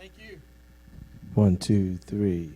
Thank you. 1, 2, 3.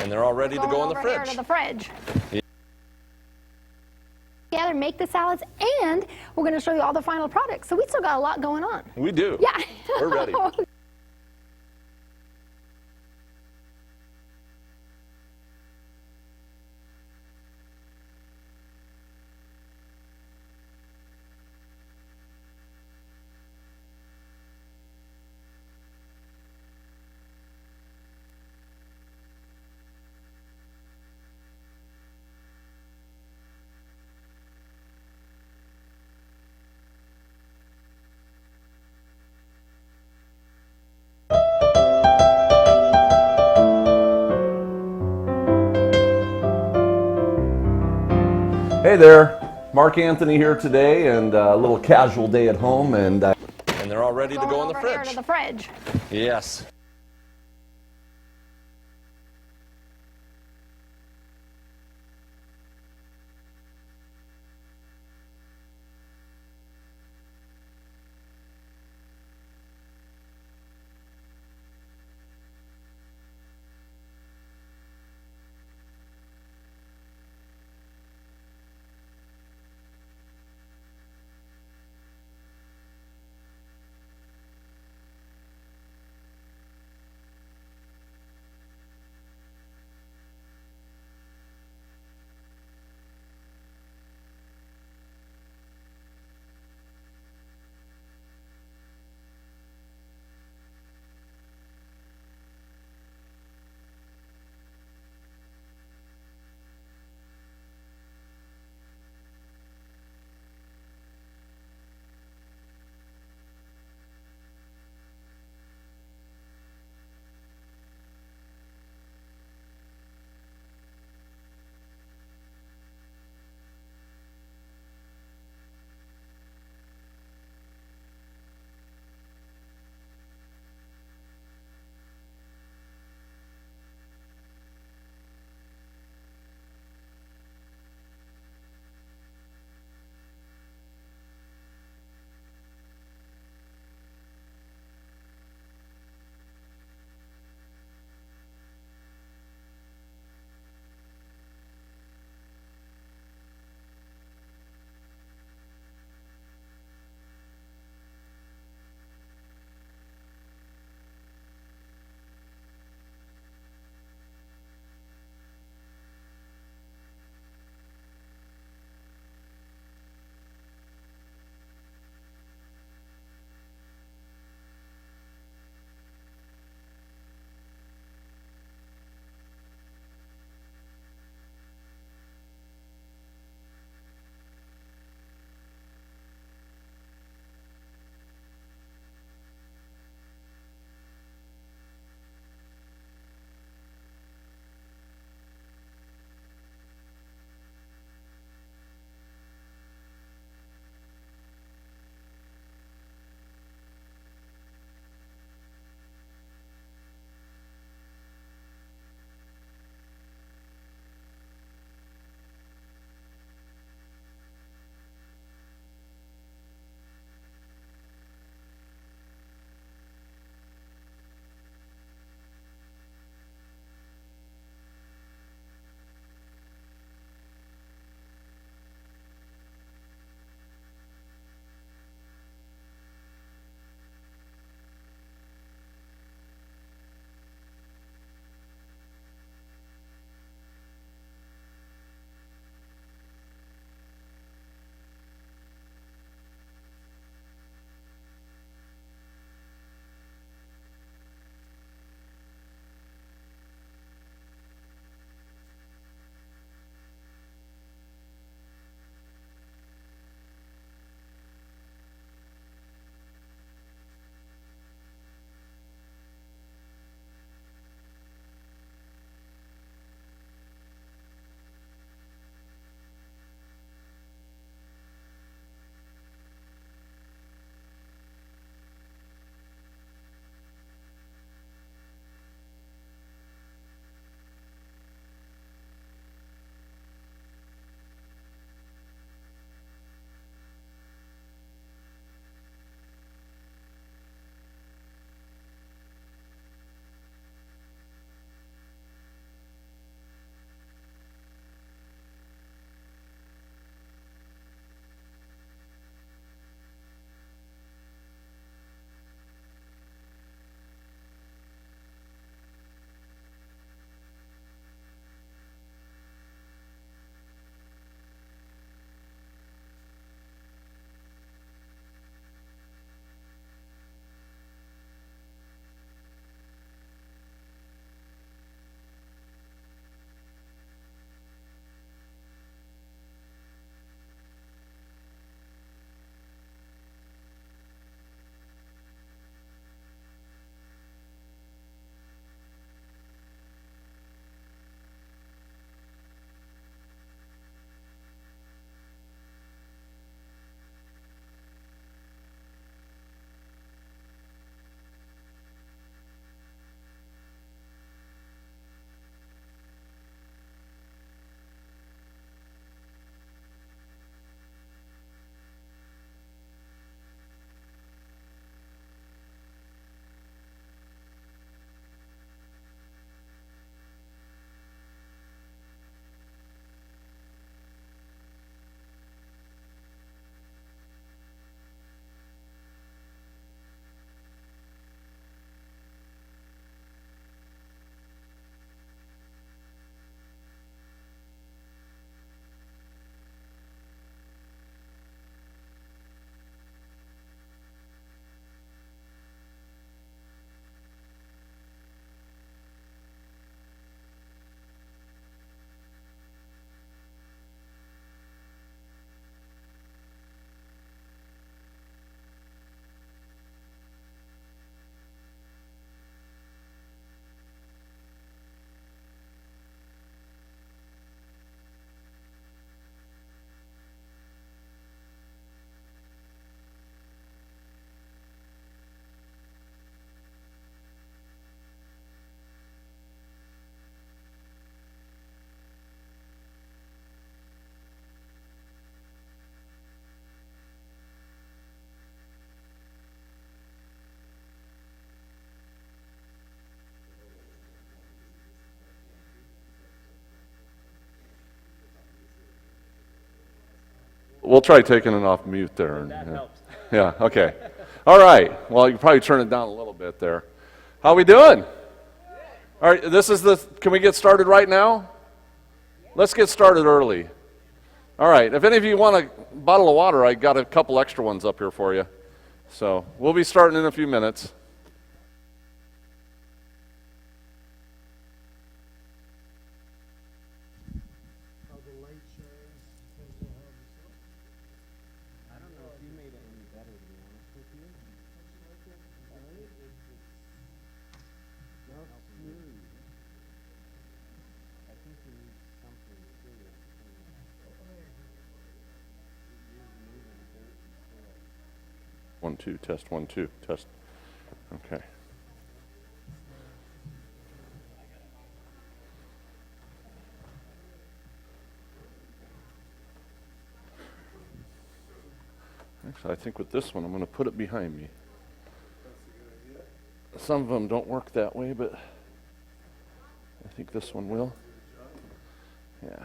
And they're all ready to go in the Over here fridge. to the fridge. Together, make the salads, and we're going to show you all the final products. So we still got a lot going on. We do. Yeah. We're ready. Hey there, Mark Anthony here today, and a little casual day at home, and they're all ready to go in the Over here fridge. to the fridge. Yes. We'll try taking it off mute there. That helps. Yeah, okay. All right. Well, you can probably turn it down a little bit there. How we doing? All right, can we get started right now? Let's get started early. All right, if any of you want a bottle of water, I got a couple extra ones up here for you. So we'll be starting in a few minutes. I don't know if you made it any better, to be honest with you. No, smooth. I think you need something serious. One, two, test, 1, 2, test. Okay. Actually, I think with this one, I'm going to put it behind me. Some of them don't work that way, but I think this one will. Yeah.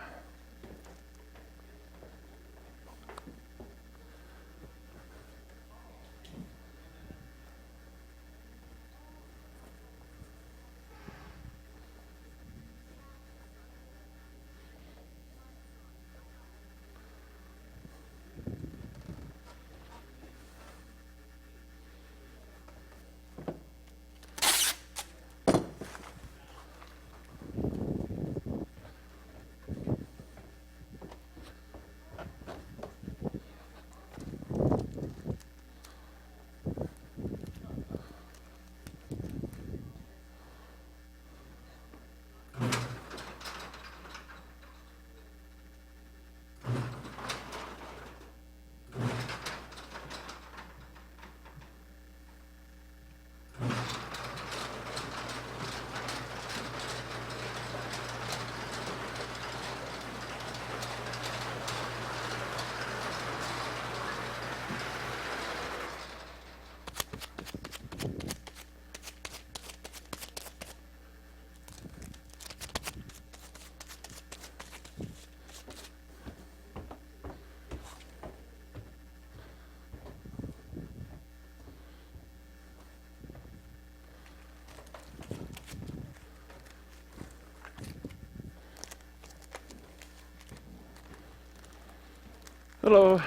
Hello.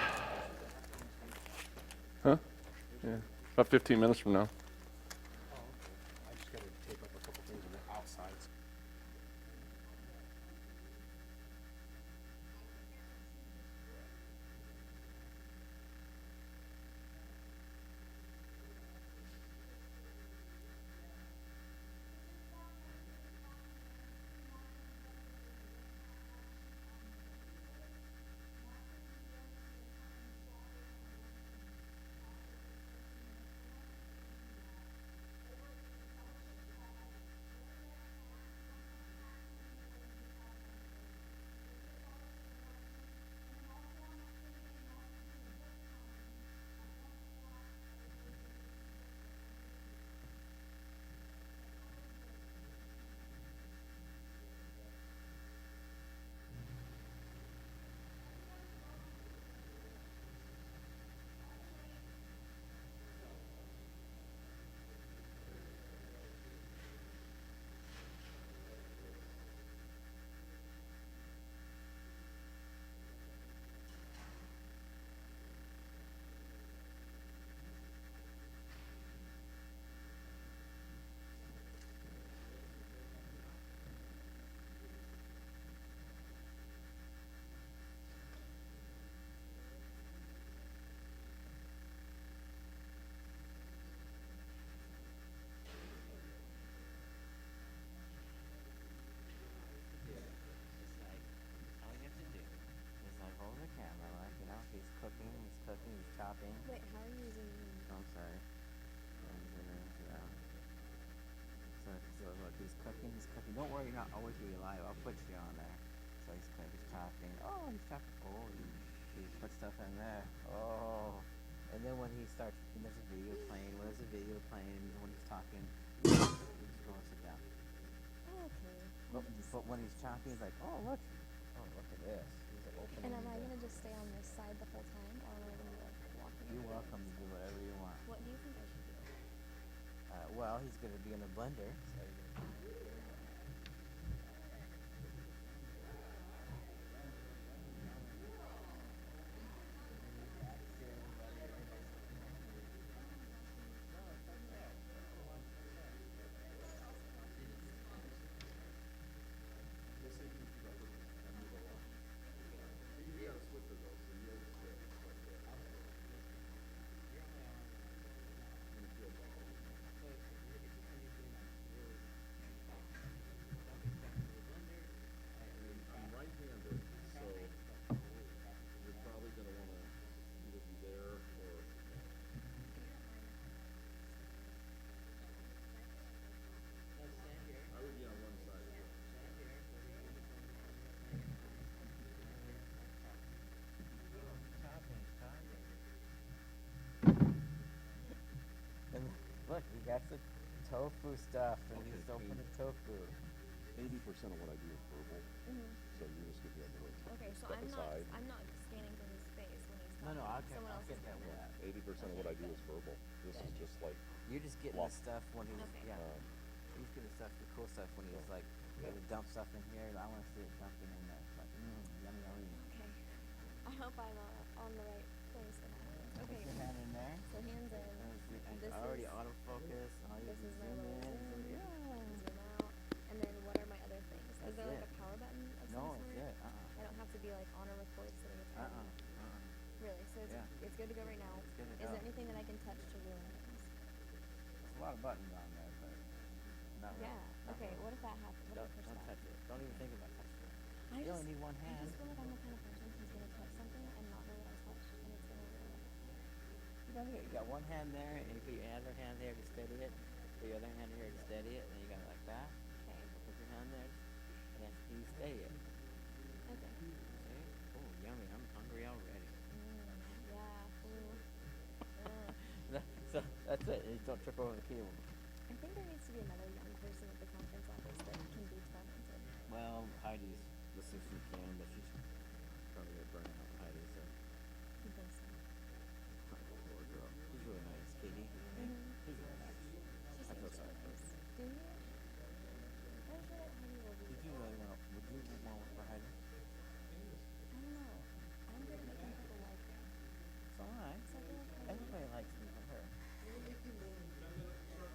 Huh? Yeah. About 15 minutes from now. I just got to tape up a couple things on the outside. He's chopping. Wait, how are you using Oh, I'm sorry. So look, he's cooking. Don't worry, you're not always really live. I'll put you on there. So he's chopping. Oh, he's chopping. Oh, he put stuff in there. Oh. And then when he starts, when there's a video playing, when he's talking, you just go and sit down. Okay. But when he's chopping, he's like, oh, look at this. He's the opening. And am I gonna just stay on this side the whole time, or am I gonna be like walking? You're over welcome to do whatever you want. What do you think I should do? Well, he's gonna be in a blender, so you're gonna come over here. I'm right-handed, so you're probably going to want to either be there or. I would be on one side. And look, he got the tofu stuff, and he's Okay, opening tofu. 80% of what I do is verbal, so you're just going to be able to Okay, so step aside. I'm not scanning for his face when he's No, talking. no, I'll Someone else get is that doing with that. 80% of what I do is verbal. This is just like, You're just getting Well, the stuff when he's Okay. He's getting the stuff, the cool stuff when he's like, gonna dump stuff in here. I want to see it dumping in there. It's like, yummy, yummy. Okay. I hope I'm on the right place when that happens. Put Okay. your hand in there. So hands in. And This already is- autofocus. All you This do is my zoom little in. zoom. Yeah. Zoom out. And then what are my other things? Is That's there like it. a power button of No, some it's sort? it. I don't have to be like on a record sitting at home. Really? So Yeah. it's good to go right now. It's good to Is go. there anything that I can touch to ruin things? There's a lot of buttons on there, but not really. Yeah. Not Okay. really. What if that happens? What if I push Don't that? touch it. Don't even think about touching it. I You just, only need one I hand. just feel like I'm the kind of person who's gonna touch something and not know what I touched, and it's gonna ruin it. You got one hand there, and you put your other hand there to steady it. Put your other hand here to steady it, and then you got it like that. Okay. Put your hand there, and then you steady it. Okay. See? Oh, yummy! I'm hungry already. Yeah. Ooh. So that's it. You don't trip over the cable. I think there needs to be another young person at the conference office that can be tormented. Well, Heidi's the if she can, but she's probably gonna burn out Heidi. So You think so? poor girl. She's really nice, Katie. She's really nice. She I feel seems so sorry for her. nice. Do you? I'm sure that Heidi will be. Would you really want? Would you want to work for Heidi? I don't know. I'm good at making people like me. So am I. So I feel like Heidi. Everybody likes me for her.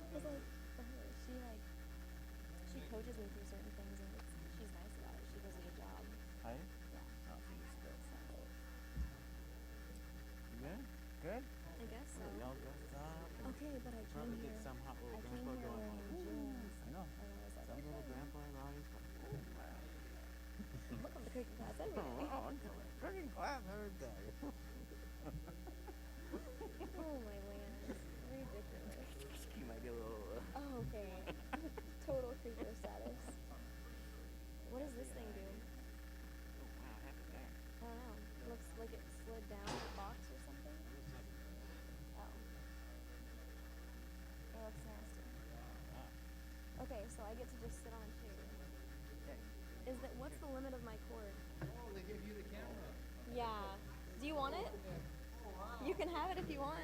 Because like for her, she coaches me through certain things, and she's nice about it. She does a good job. Heidi? Yeah. Oh, she's good. So Good? Good? I guess so. So y'all dressed up. and Okay, but I Probably came get here. some hot little I came grandpa here going wearing like, jeans. I know. And I was like, Some little okay. grandpa in the audience going, oh, wow. Welcome to cooking class every day. Oh, I'm doing cooking class every day. Oh my land. Ridiculous. You might get a little, Oh, okay. Total creeper status. What does this thing do? wow, what happened there? I don't know. Looks like it slid down the box or something. Oh. That looks nasty. Okay, so I get to just sit on a chair. What's the limit of my cord? Oh, they gave you the camera. Yeah. Do you want it? You can have it if you want.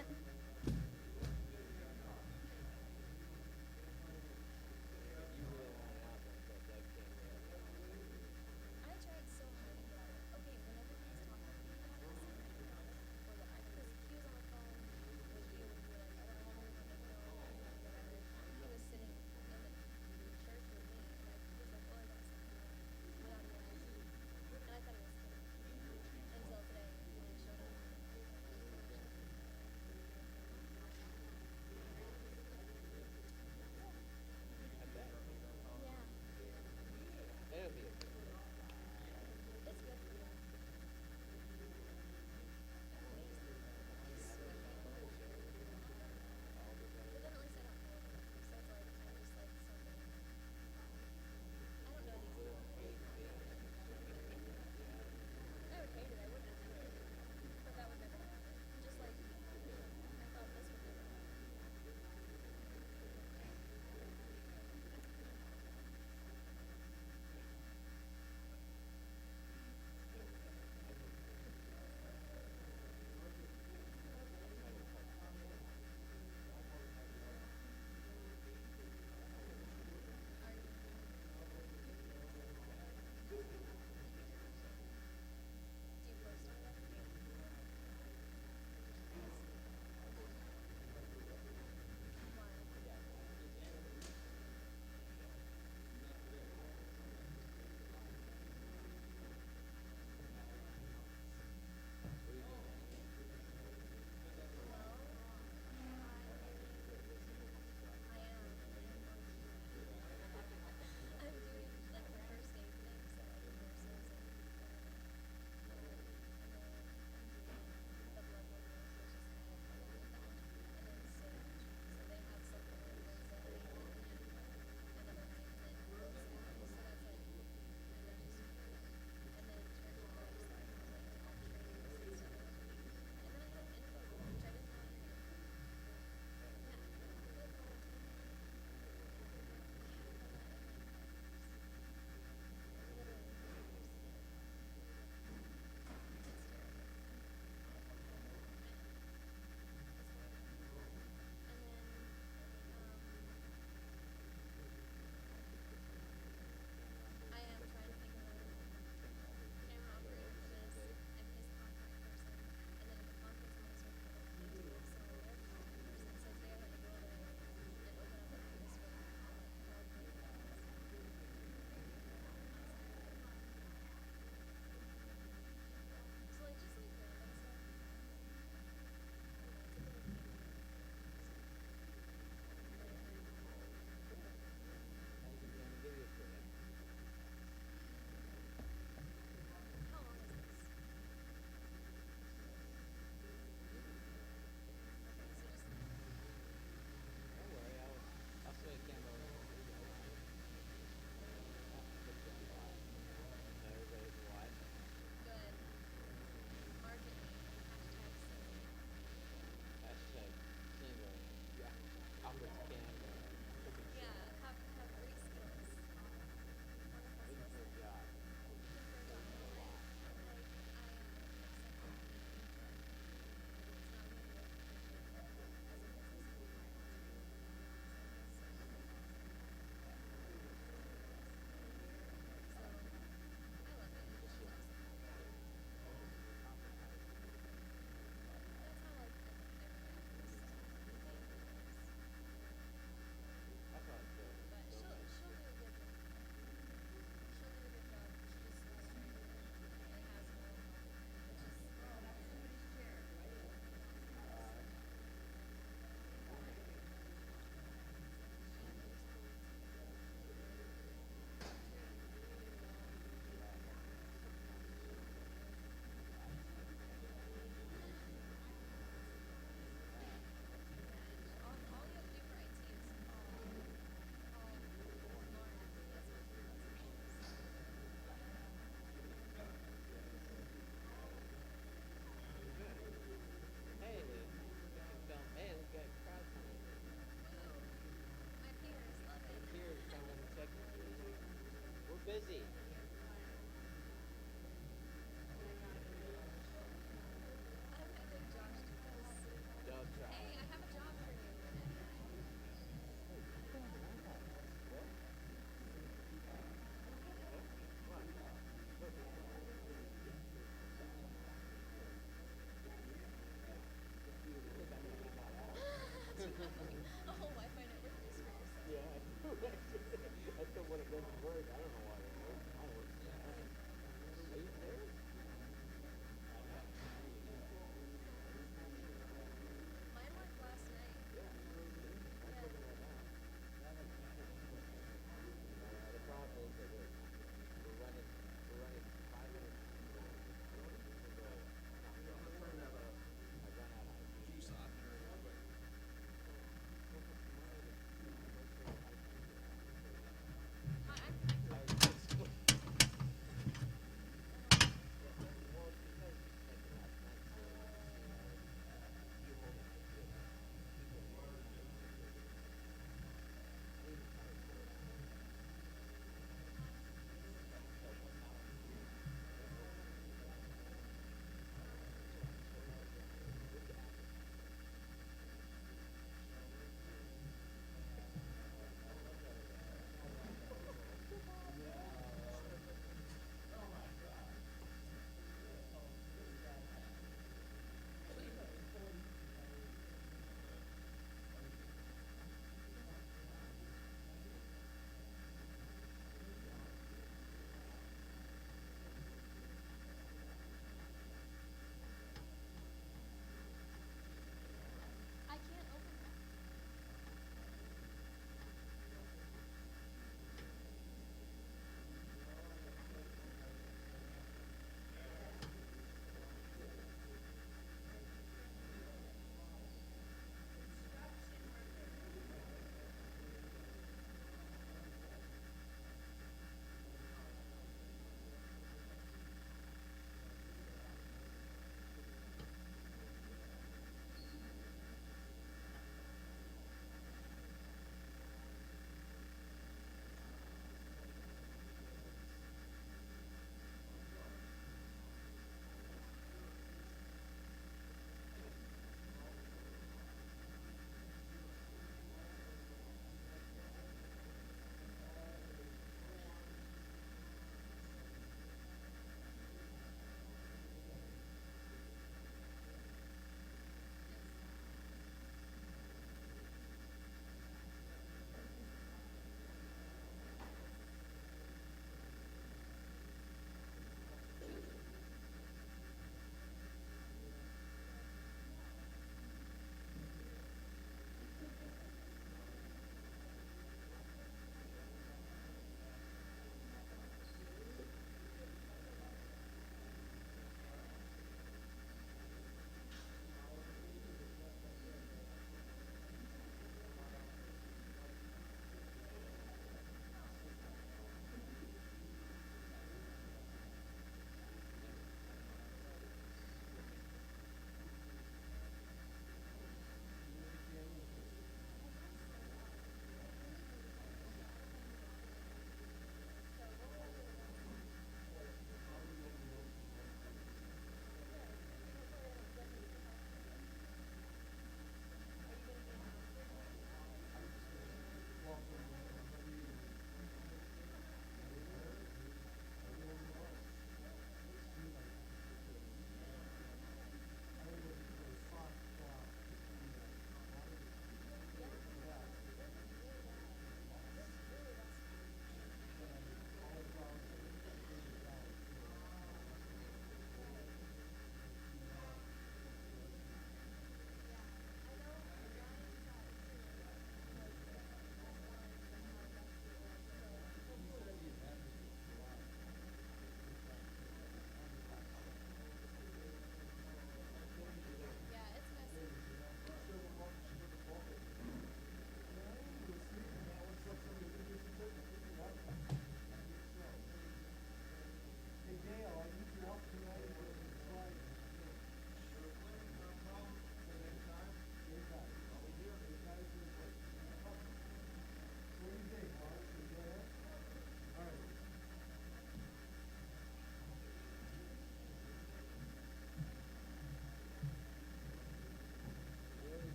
I tried so hard to get it. Okay, whenever he's talking, he has to sit there and not or that I because he was on the phone with you and you were like, I don't want him on the phone or whatever. He was sitting in the church with me and he was like, oh, I got something without even asking. And I thought he was kidding. Until today when he showed up.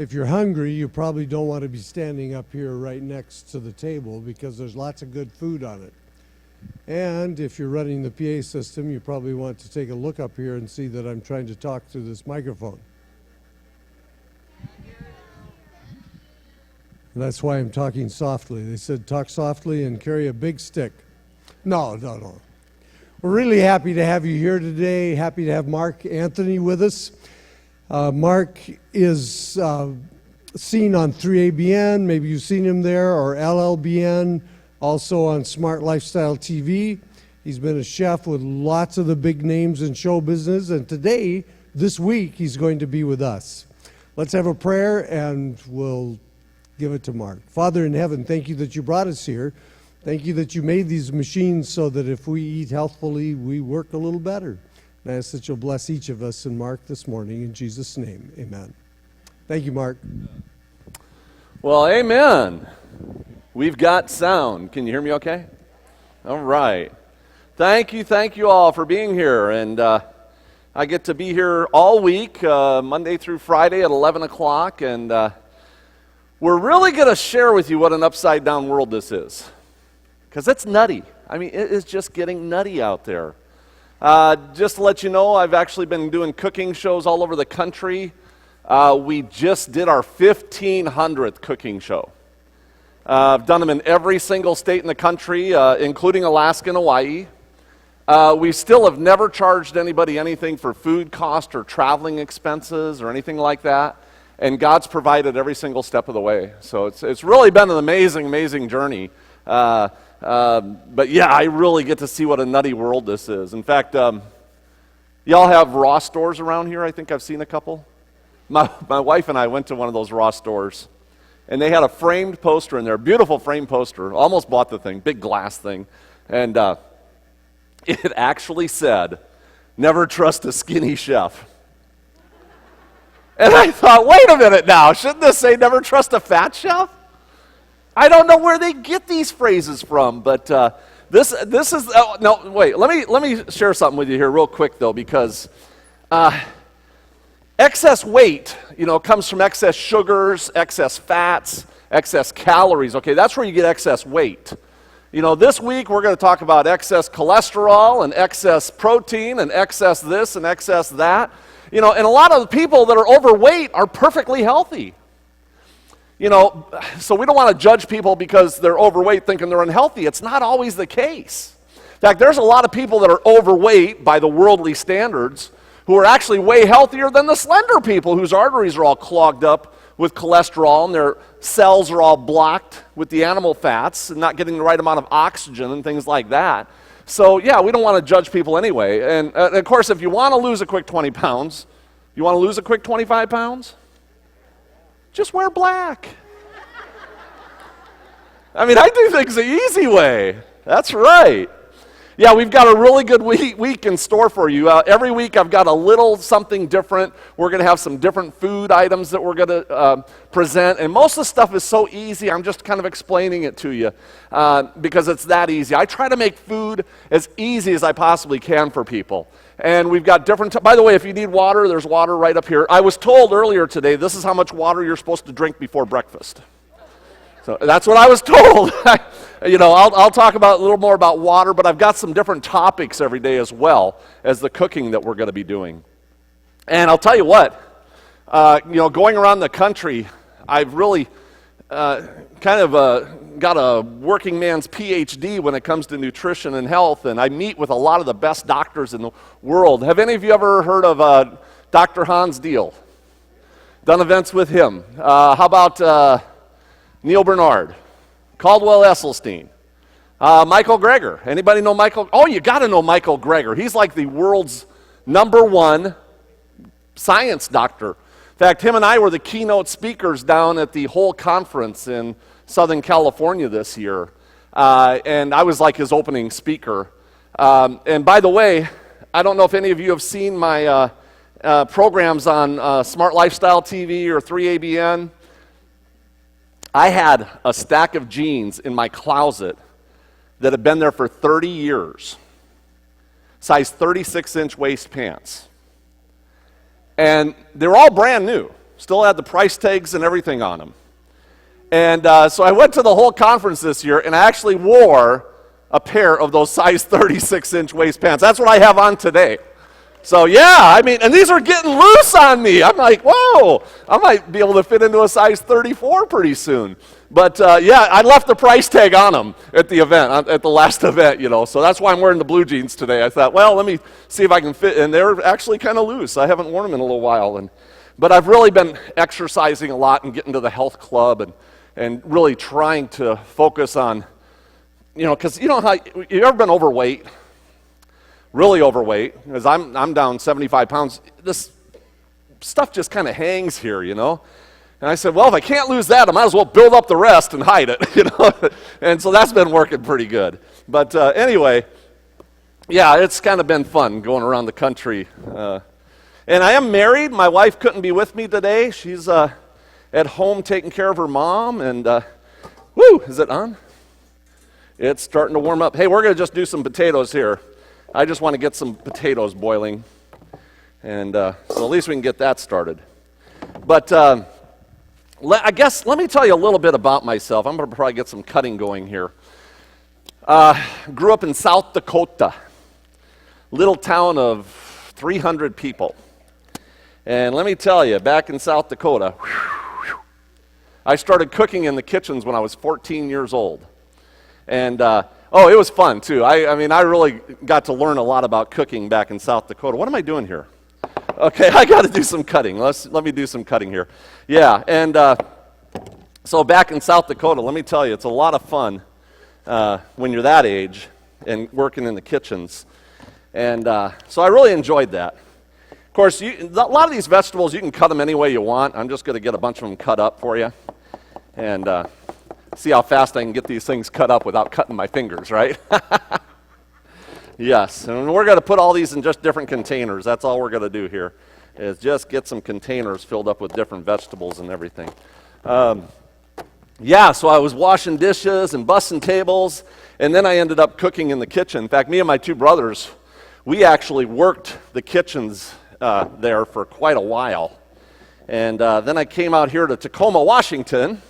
if you're hungry, you probably don't want to be standing up here right next to the table because there's lots of good food on it. And if you're running the PA system, you probably want to take a look up here and see that I'm trying to talk through this microphone. And that's why I'm talking softly. They said talk softly and carry a big stick. No. We're really happy to have you here today. Happy to have Mark Anthony with us. Mark is seen on 3ABN. Maybe you've seen him there, or LLBN. Also on Smart Lifestyle TV. He's been a chef with lots of the big names in show business, and today, this week, he's going to be with us. Let's have a prayer, and we'll give it to Mark. Father in heaven, thank you that you brought us here. Thank you that you made these machines so that if we eat healthfully, we work a little better. And I ask that you'll bless each of us and Mark this morning. In Jesus' name, amen. Thank you, Mark. Well, amen. We've got sound. Can you hear me okay? All right. Thank you all for being here. And I get to be here all week, Monday through Friday at 11 o'clock. And we're really going to share with you what an upside-down world this is. Because it's nutty. I mean, it is just getting nutty out there. Just to let you know, I've actually been doing cooking shows all over the country. We just did our 1,500th cooking show. I've done them in every single state in the country, including Alaska and Hawaii. We still have never charged anybody anything for food cost or traveling expenses or anything like that. And God's provided every single step of the way. So it's really been an amazing journey. But yeah, I really get to see what a nutty world this is. In fact, y'all have Ross stores around here? I think I've seen a couple. My wife and I went to one of those Ross stores. And they had a framed poster in there, beautiful framed poster. Almost bought the thing, big glass thing. And it actually said, "Never trust a skinny chef." And I thought, wait a minute now, shouldn't this say never trust a fat chef? I don't know where they get these phrases from, but this is, no, wait, let me share something with you here real quick though, because excess weight, comes from excess sugars, excess fats, excess calories. Okay, that's where you get excess weight. This week we're going to talk about excess cholesterol and excess protein and excess this and excess that. And a lot of the people that are overweight are perfectly healthy. So we don't want to judge people because they're overweight thinking they're unhealthy. It's not always the case. In fact, there's a lot of people that are overweight by the worldly standards who are actually way healthier than the slender people whose arteries are all clogged up with cholesterol and their cells are all blocked with the animal fats and not getting the right amount of oxygen and things like that. So yeah, we don't want to judge people anyway. And of course, if you want to lose a quick 20 pounds, you want to lose a quick 25 pounds? Just wear black. I mean, I do things the easy way. That's right. Yeah, we've got a really good week in store for you. Every week I've got a little something different. We're going to have some different food items that we're going to present. And most of the stuff is so easy, I'm just kind of explaining it to you because it's that easy. I try to make food as easy as I possibly can for people. And we've got different, by the way, if you need water, there's water right up here. I was told earlier today, this is how much water you're supposed to drink before breakfast. So that's what I was told. I'll talk about a little more about water, but I've got some different topics every day as well as the cooking that we're going to be doing. And I'll tell you what, going around the country, I've really got a working man's PhD when it comes to nutrition and health, and I meet with a lot of the best doctors in the world. Have any of you ever heard of Dr. Hans Deal? Done events with him. How about Neil Bernard, Caldwell Esselstyn, Michael Greger. Anybody know Michael? Oh, you got to know Michael Greger. He's like the world's #1 science doctor. In fact, him and I were the keynote speakers down at the whole conference in Southern California this year. And I was like his opening speaker. And by the way, I don't know if any of you have seen my programs on Smart Lifestyle TV or 3ABN. I had a stack of jeans in my closet that had been there for 30 years, size 36-inch waist pants. And they were all brand new. Still had the price tags and everything on them. And so I went to the whole conference this year, and I actually wore a pair of those size 36-inch waist pants. That's what I have on today. So yeah, I mean, and these are getting loose on me. I'm like, whoa, I might be able to fit into a size 34 pretty soon. But yeah, I left the price tag on them at the event, at the last event, you know. So that's why I'm wearing the blue jeans today. I thought, well, let me see if I can fit. And they're actually kind of loose. I haven't worn them in a little while. But I've really been exercising a lot and getting to the health club and really trying to focus on, you know, because you know how, you ever been overweight? Really overweight, because I'm down 75 pounds. This stuff just kind of hangs here, you know. And I said, well, if I can't lose that, I might as well build up the rest and hide it, you know. And so that's been working pretty good. But anyway, yeah, it's kind of been fun going around the country. And I am married. My wife couldn't be with me today. She's at home taking care of her mom. And whoo, is it on? It's starting to warm up. Hey, we're going to just do some potatoes here. I just want to get some potatoes boiling. And so at least we can get that started. But I guess let me tell you a little bit about myself. I'm going to probably get some cutting going here. Grew up in South Dakota, little town of 300 people. And let me tell you, back in South Dakota, I started cooking in the kitchens when I was 14 years old. And oh, it was fun too. I mean, I really got to learn a lot about cooking back in South Dakota. What am I doing here? Okay, I got to do some cutting. Let me do some cutting here. Yeah, and so back in South Dakota, let me tell you, it's a lot of fun when you're that age and working in the kitchens. And so I really enjoyed that. Of course, a lot of these vegetables, you can cut them any way you want. I'm just going to get a bunch of them cut up for you. And see how fast I can get these things cut up without cutting my fingers, right? Yes, and we're going to put all these in just different containers. That's all we're going to do here, is just get some containers filled up with different vegetables and everything. Yeah, so I was washing dishes and bussing tables, and then I ended up cooking in the kitchen. In fact, me and my two brothers, we actually worked the kitchens there for quite a while. And then I came out here to Tacoma, Washington,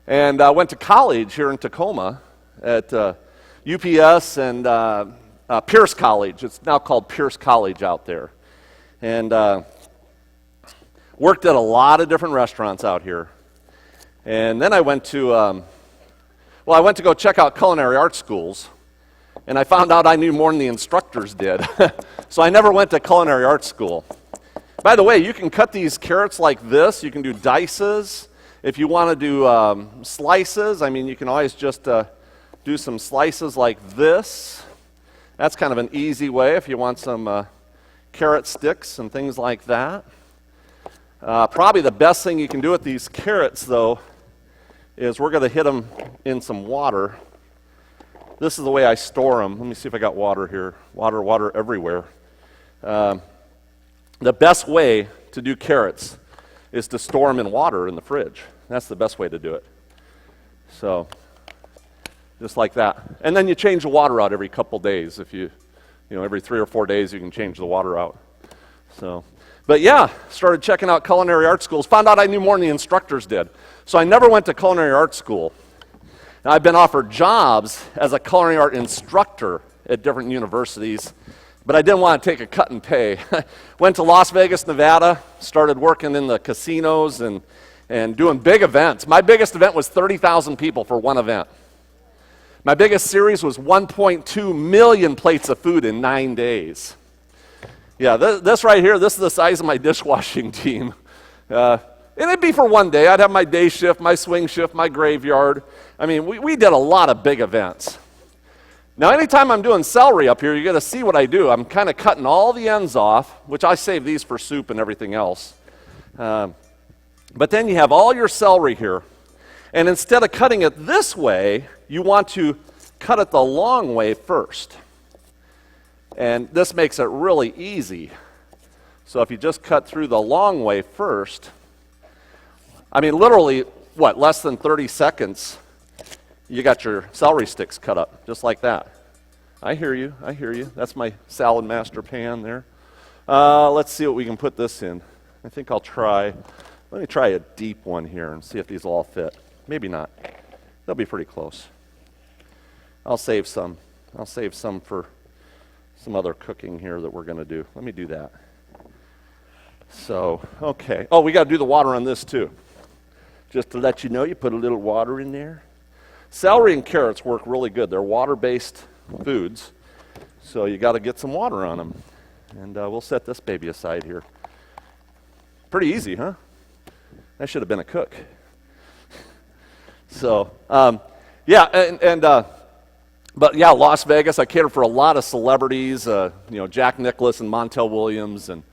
and went to college here in Tacoma at UPS and Pierce College. It's now called Pierce College out there. And worked at a lot of different restaurants out here. And then I went to, I went to go check out culinary art schools. And I found out I knew more than the instructors did. So I never went to culinary art school. By the way, you can cut these carrots like this. You can do dices. If you want to do slices, I mean, you can always just do some slices like this. That's kind of an easy way if you want some carrot sticks and things like that. Probably the best thing you can do with these carrots, though, is we're going to hit them in some water. This is the way I store them. Let me see if I got water here. Water everywhere. The best way to do carrots is to store them in water in the fridge. That's the best way to do it. So, just like that. And then you change the water out every couple days. If you every 3 or 4 days you can change the water out. So, but yeah, started checking out culinary art schools. Found out I knew more than the instructors did. So I never went to culinary art school. Now, I've been offered jobs as a culinary art instructor at different universities, but I didn't want to take a cut in pay. Went to Las Vegas, Nevada, started working in the casinos and doing big events. My biggest event was 30,000 people for one event. My biggest series was 1.2 million plates of food in 9 days. Yeah, this right here, this is the size of my dishwashing team. And it'd be for one day. I'd have my day shift, my swing shift, my graveyard. I mean, we did a lot of big events. Now, anytime I'm doing celery up here, you're going to see what I do. I'm kind of cutting all the ends off, which I save these for soup and everything else. But then you have all your celery here. And instead of cutting it this way, you want to cut it the long way first. And this makes it really easy. So if you just cut through the long way first, I mean, literally, less than 30 seconds, you got your celery sticks cut up, just like that. I hear you. That's my salad master pan there. Let's see what we can put this in. I think I'll try Let me try a deep one here and see if these will all fit. Maybe not. They'll be pretty close. I'll save some. I'll save some for some other cooking here that we're going to do. Let me do that. So, okay. Oh, we got to do the water on this too. Just to let you know, you put a little water in there. Celery and carrots work really good. They're water-based foods, so you got to get some water on them. And we'll set this baby aside here. Pretty easy, huh? I should have been a cook. So, but yeah, Las Vegas, I cater for a lot of celebrities, Jack Nicklaus and Montel Williams, and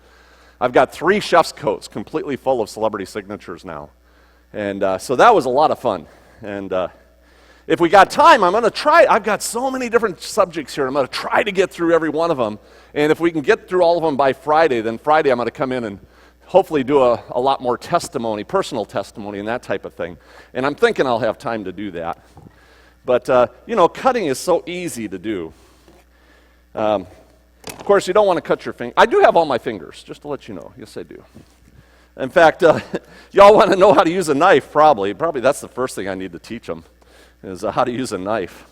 I've got 3 chef's coats completely full of celebrity signatures now. And so that was a lot of fun. And if we got time, I'm going to try. I've got so many different subjects here. I'm going to try to get through every one of them. And if we can get through all of them by Friday, then Friday I'm going to come in and hopefully do a lot more testimony, personal testimony and that type of thing. And I'm thinking I'll have time to do that. But, cutting is so easy to do. Of course, you don't want to cut your finger. I do have all my fingers, just to let you know. Yes, I do. In fact, y'all want to know how to use a knife, probably. Probably that's the first thing I need to teach them, is how to use a knife.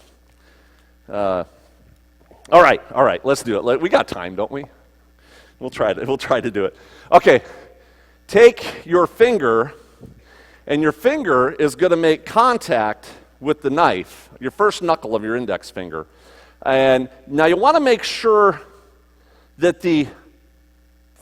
All right, let's do it. We got time, don't we? We'll try to do it. Okay, take your finger, and your finger is going to make contact with the knife, your first knuckle of your index finger. And now you want to make sure that the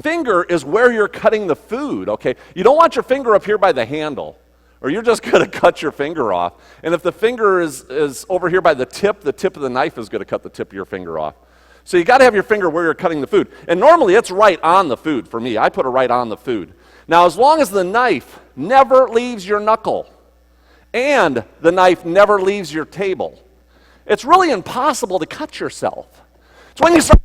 finger is where you're cutting the food, okay? You don't want your finger up here by the handle, or you're just going to cut your finger off. And if the finger is over here by the tip of the knife is going to cut the tip of your finger off. So you got to have your finger where you're cutting the food. And normally it's right on the food for me. I put it right on the food. Now, as long as the knife never leaves your knuckle, and the knife never leaves your table, it's really impossible to cut yourself. It's when you start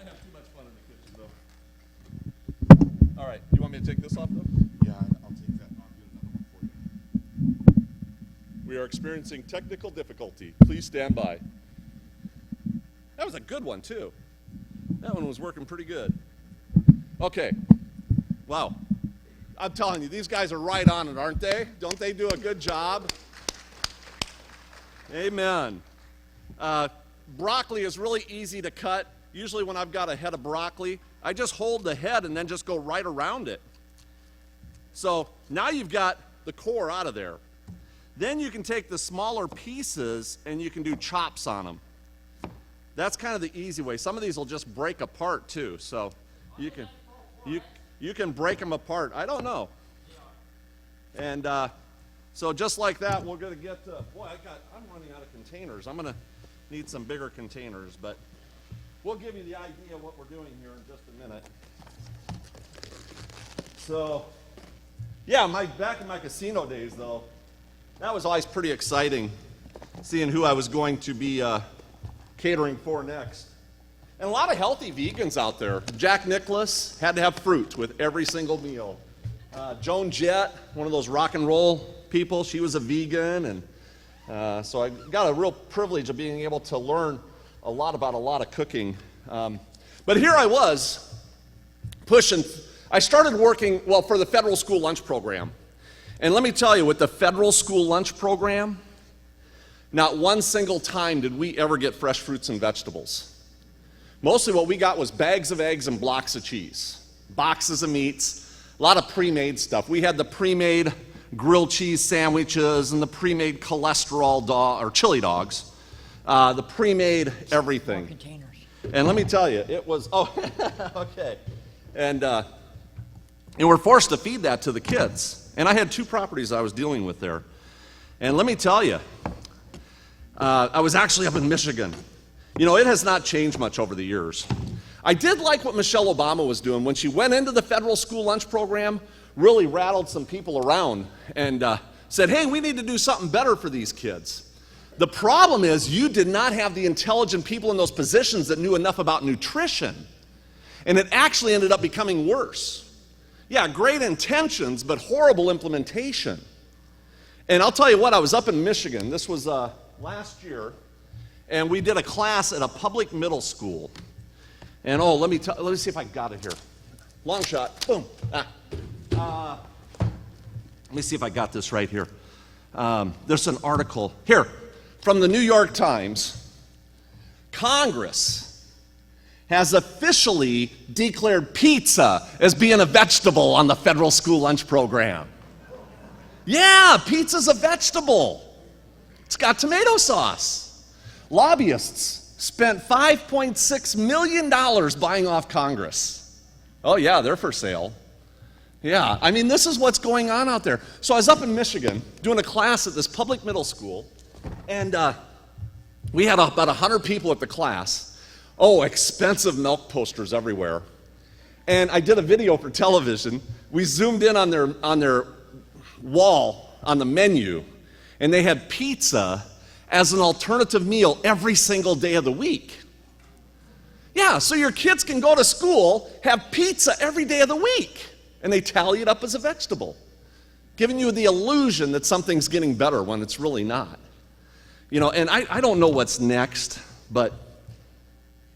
I have too much fun in the kitchen, though. All right, you want me to take this off, though? Yeah, I'll take that. I'll do another one for you. We are experiencing technical difficulty. Please stand by. That was a good one, too. That one was working pretty good. Okay. Wow. I'm telling you, these guys are right on it, aren't they? Don't they do a good job? Amen. Broccoli is really easy to cut. Usually when I've got a head of broccoli, I just hold the head and then just go right around it. So now you've got the core out of there. Then you can take the smaller pieces and you can do chops on them. That's kind of the easy way. Some of these will just break apart too, so you can break them apart. I don't know. And so just like that, we're going to get, I'm running out of containers. I'm going to need some bigger containers, but we'll give you the idea of what we're doing here in just a minute. So, yeah, back in my casino days, though, that was always pretty exciting, seeing who I was going to be catering for next. And a lot of healthy vegans out there. Jack Nicklaus had to have fruit with every single meal. Joan Jett, one of those rock and roll people, she was a vegan, and so I got a real privilege of being able to learn a lot about a lot of cooking. But here I was pushing. I started working, for the federal school lunch program. And let me tell you, with the federal school lunch program, not one single time did we ever get fresh fruits and vegetables. Mostly what we got was bags of eggs and blocks of cheese, boxes of meats, A lot of pre-made stuff. We had the pre-made grilled cheese sandwiches and the pre-made cholesterol dog or chili dogs, the pre-made everything. Containers. And let me tell you, it was, oh, okay. And we're forced to feed that to the kids. And I had 2 properties I was dealing with there. And let me tell you, I was actually up in Michigan. You know, it has not changed much over the years. I did like what Michelle Obama was doing when she went into the federal school lunch program, really rattled some people around and said, hey, we need to do something better for these kids. The problem is you did not have the intelligent people in those positions that knew enough about nutrition. And it actually ended up becoming worse. Yeah, great intentions, but horrible implementation. And I'll tell you what, I was up in Michigan. This was last year, and we did a class at a public middle school. And oh, let me see if I got it here. Long shot, boom. Let me see if I got this right here. There's an article here from the New York Times. Congress has officially declared pizza as being a vegetable on the federal school lunch program. Yeah, pizza's a vegetable. It's got tomato sauce. Lobbyists spent $5.6 million buying off Congress. Oh yeah, they're for sale. Yeah, I mean, this is what's going on out there. So I was up in Michigan doing a class at this public middle school, and we had about 100 people at the class. Oh, expensive milk posters everywhere. And I did a video for television. We zoomed in on their wall on the menu, and they had pizza as an alternative meal every single day of the week. Yeah, so your kids can go to school, have pizza every day of the week, and they tally it up as a vegetable, giving you the illusion that something's getting better when it's really not. You know, and I don't know what's next, but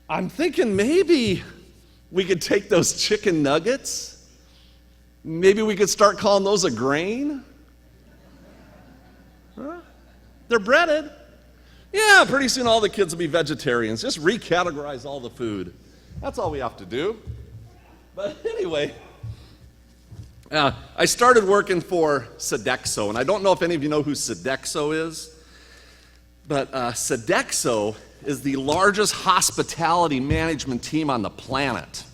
I'm thinking maybe we could take those chicken nuggets, maybe we could start calling those a grain. Huh? They're breaded. Yeah, pretty soon all the kids will be vegetarians. Just recategorize all the food. That's all we have to do. But anyway, I started working for Sodexo, and I don't know if any of you know who Sodexo is, but Sodexo is the largest hospitality management team on the planet.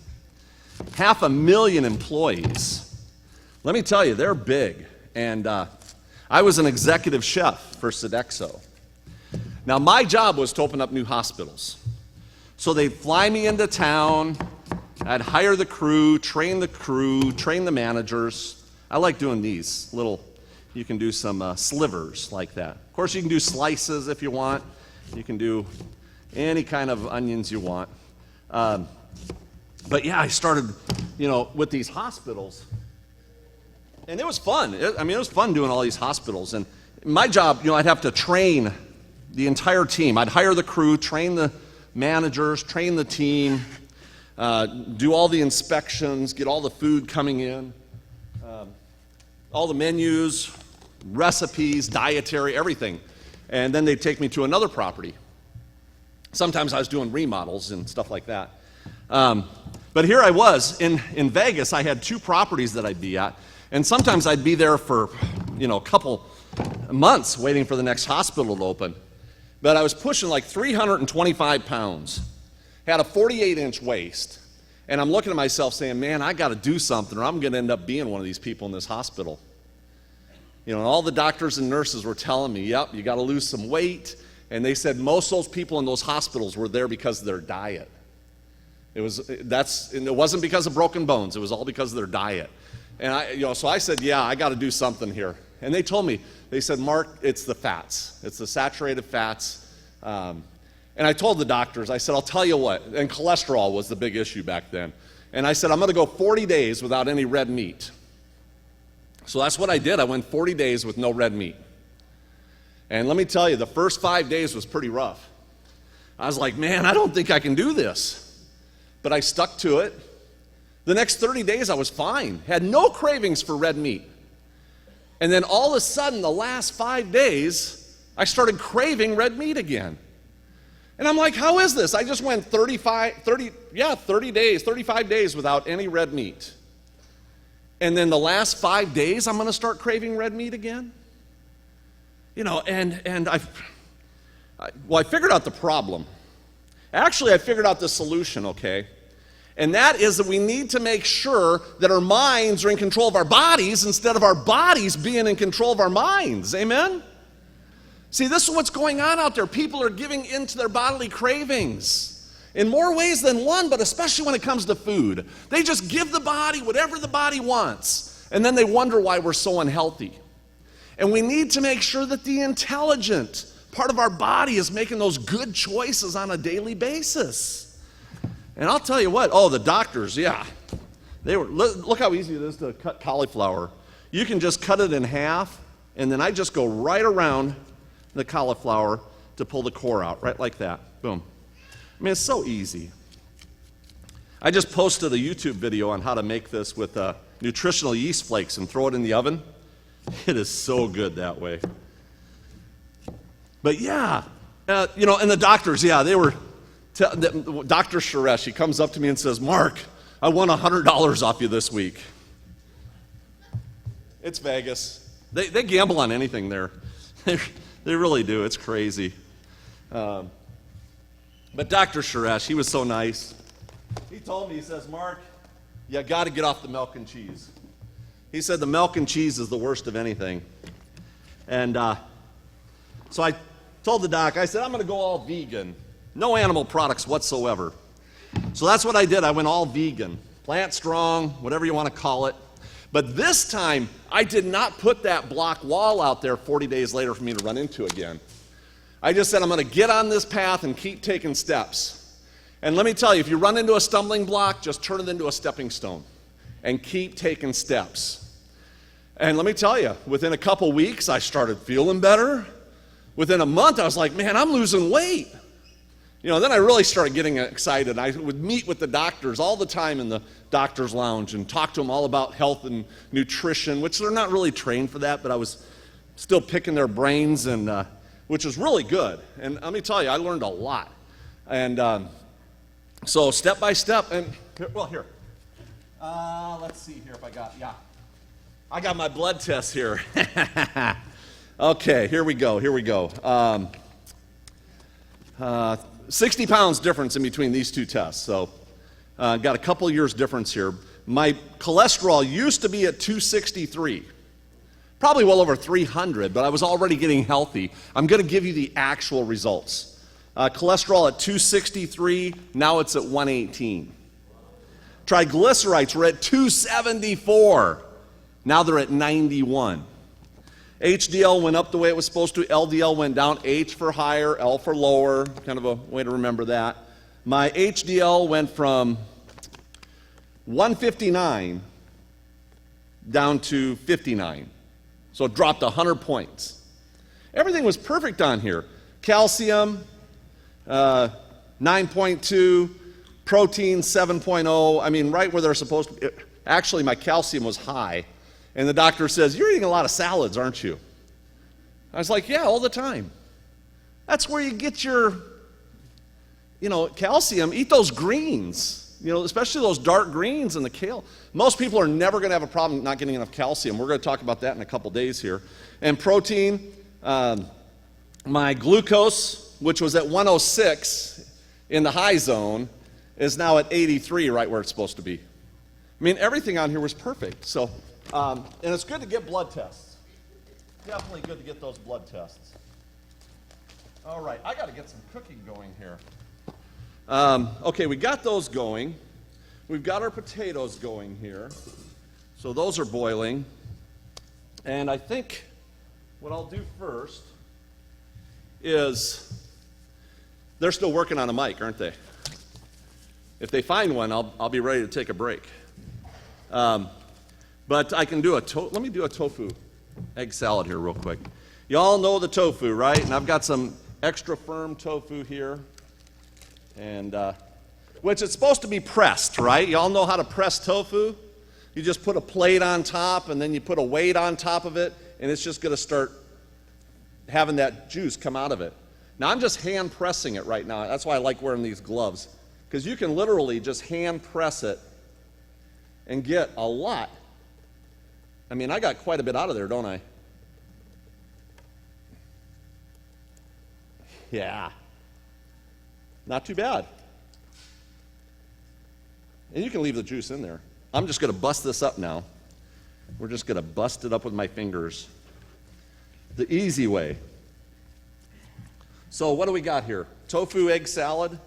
500,000 employees. Let me tell you, they're big. And I was an executive chef for Sodexo. Now, my job was to open up new hospitals. So they'd fly me into town, I'd hire the crew, train the managers. I like doing these little, you can do some slivers like that. Of course, you can do slices if you want. You can do any kind of onions you want. But yeah, I started, with these hospitals. And it was fun. It was fun doing all these hospitals. And my job, I'd have to train the entire team. I'd hire the crew, train the managers, train the team, do all the inspections, get all the food coming in, all the menus, recipes, dietary, everything. And then they'd take me to another property. Sometimes I was doing remodels and stuff like that. But here I was in Vegas. I had 2 properties that I'd be at. And sometimes I'd be there for, a couple months waiting for the next hospital to open. But I was pushing like 325 pounds, had a 48-inch waist, and I'm looking at myself saying, man, I got to do something or I'm going to end up being one of these people in this hospital. And all the doctors and nurses were telling me, yep, you got to lose some weight. And they said most of those people in those hospitals were there because of their diet. It wasn't because of broken bones. It was all because of their diet. And so I said, yeah, I got to do something here. And they told me, they said, Mark, it's the fats. It's the saturated fats. And I told the doctors, I said, I'll tell you what, and cholesterol was the big issue back then. And I said, I'm going to go 40 days without any red meat. So that's what I did. I went 40 days with no red meat. And let me tell you, the first 5 days was pretty rough. I was like, man, I don't think I can do this. But I stuck to it. The next 30 days I was fine, had no cravings for red meat. And then all of a sudden, the last 5 days, I started craving red meat again. And I'm like, how is this? I just went 35 days without any red meat. and then the last 5 days I'm going to start craving red meat again? You know, and I figured out the problem. Actually, I figured out the solution, okay? And that is that we need to make sure that our minds are in control of our bodies instead of our bodies being in control of our minds. Amen? See, this is what's going on out there. People are giving in to their bodily cravings in more ways than one, but especially when it comes to food. They just give the body whatever the body wants, and then they wonder why we're so unhealthy. And we need to make sure that the intelligent part of our body is making those good choices on a daily basis. And I'll tell you what, the doctors, yeah. Look how easy it is to cut cauliflower. You can just cut it in half, and then I just go right around the cauliflower to pull the core out, right like that. Boom. I mean, it's so easy. I just posted a YouTube video on how to make this with nutritional yeast flakes and throw it in the oven. It is so good that way. But yeah, you know, and the doctors, yeah, they were, Dr. Suresh, he comes up to me and says, Mark, I won $100 off you this week. It's Vegas. They gamble on anything there. They really do. It's crazy. But Dr. Suresh, he was so nice. He told me, he says, Mark, you got to get off the milk and cheese. He said the milk and cheese is the worst of anything. And so I told the doc, I said, I'm going to go all vegan. No animal products whatsoever. So that's what I did. I went all vegan. Plant strong, whatever you want to call it. But this time, I did not put that block wall out there 40 days later for me to run into again. I just said, I'm going to get on this path and keep taking steps. And let me tell you, if you run into a stumbling block, just turn it into a stepping stone and keep taking steps. And let me tell you, within a couple weeks, I started feeling better. Within a month, I was like, man, I'm losing weight. You know, then I really started getting excited. I would meet with the doctors all the time in the doctor's lounge and talk to them all about health and nutrition, which they're not really trained for that, but I was still picking their brains, and which was really good. And let me tell you, I learned a lot. And so step by step, and here. Let's see here if I got my blood test here. Okay, here we go. 60 pounds difference in between these two tests. So got a couple years difference here. My cholesterol used to be at 263, probably well over 300, but I was already getting healthy. I'm going to give you the actual results. Cholesterol at 263, now it's at 118. Triglycerides were at 274, now they're at 91. HDL went up the way it was supposed to. LDL went down. H for higher, L for lower. Kind of a way to remember that. My HDL went from 159 down to 59. So it dropped 100 points. Everything was perfect on here. Calcium, 9.2. Protein, 7.0. I mean, right where they're supposed to be. Actually, my calcium was high. And the doctor says, you're eating a lot of salads, aren't you? I was like, yeah, all the time. That's where you get your, calcium. Eat those greens, especially those dark greens and the kale. Most people are never going to have a problem not getting enough calcium. We're going to talk about that in a couple days here. And protein, my glucose, which was at 106 in the high zone, is now at 83, right where it's supposed to be. I mean, everything on here was perfect. So. And it's good to get blood tests. Definitely good to get those blood tests. All right, I got to get some cooking going here. Okay, we got those going. We've got our potatoes going here. So those are boiling. And I think what I'll do first is, they're still working on a mic, aren't they? If they find one, I'll be ready to take a break. But I can do let me do a tofu egg salad here real quick. You all know the tofu, right? And I've got some extra firm tofu here, and which is supposed to be pressed, right? You all know how to press tofu? You just put a plate on top, and then you put a weight on top of it, and it's just going to start having that juice come out of it. Now, I'm just hand pressing it right now. That's why I like wearing these gloves, because you can literally just hand press it and get a lot I mean, I got quite a bit out of there, don't I? Yeah. Not too bad. And you can leave the juice in there. I'm just going to bust this up now. We're just going to bust it up with my fingers. The easy way. So what do we got here? Tofu egg salad.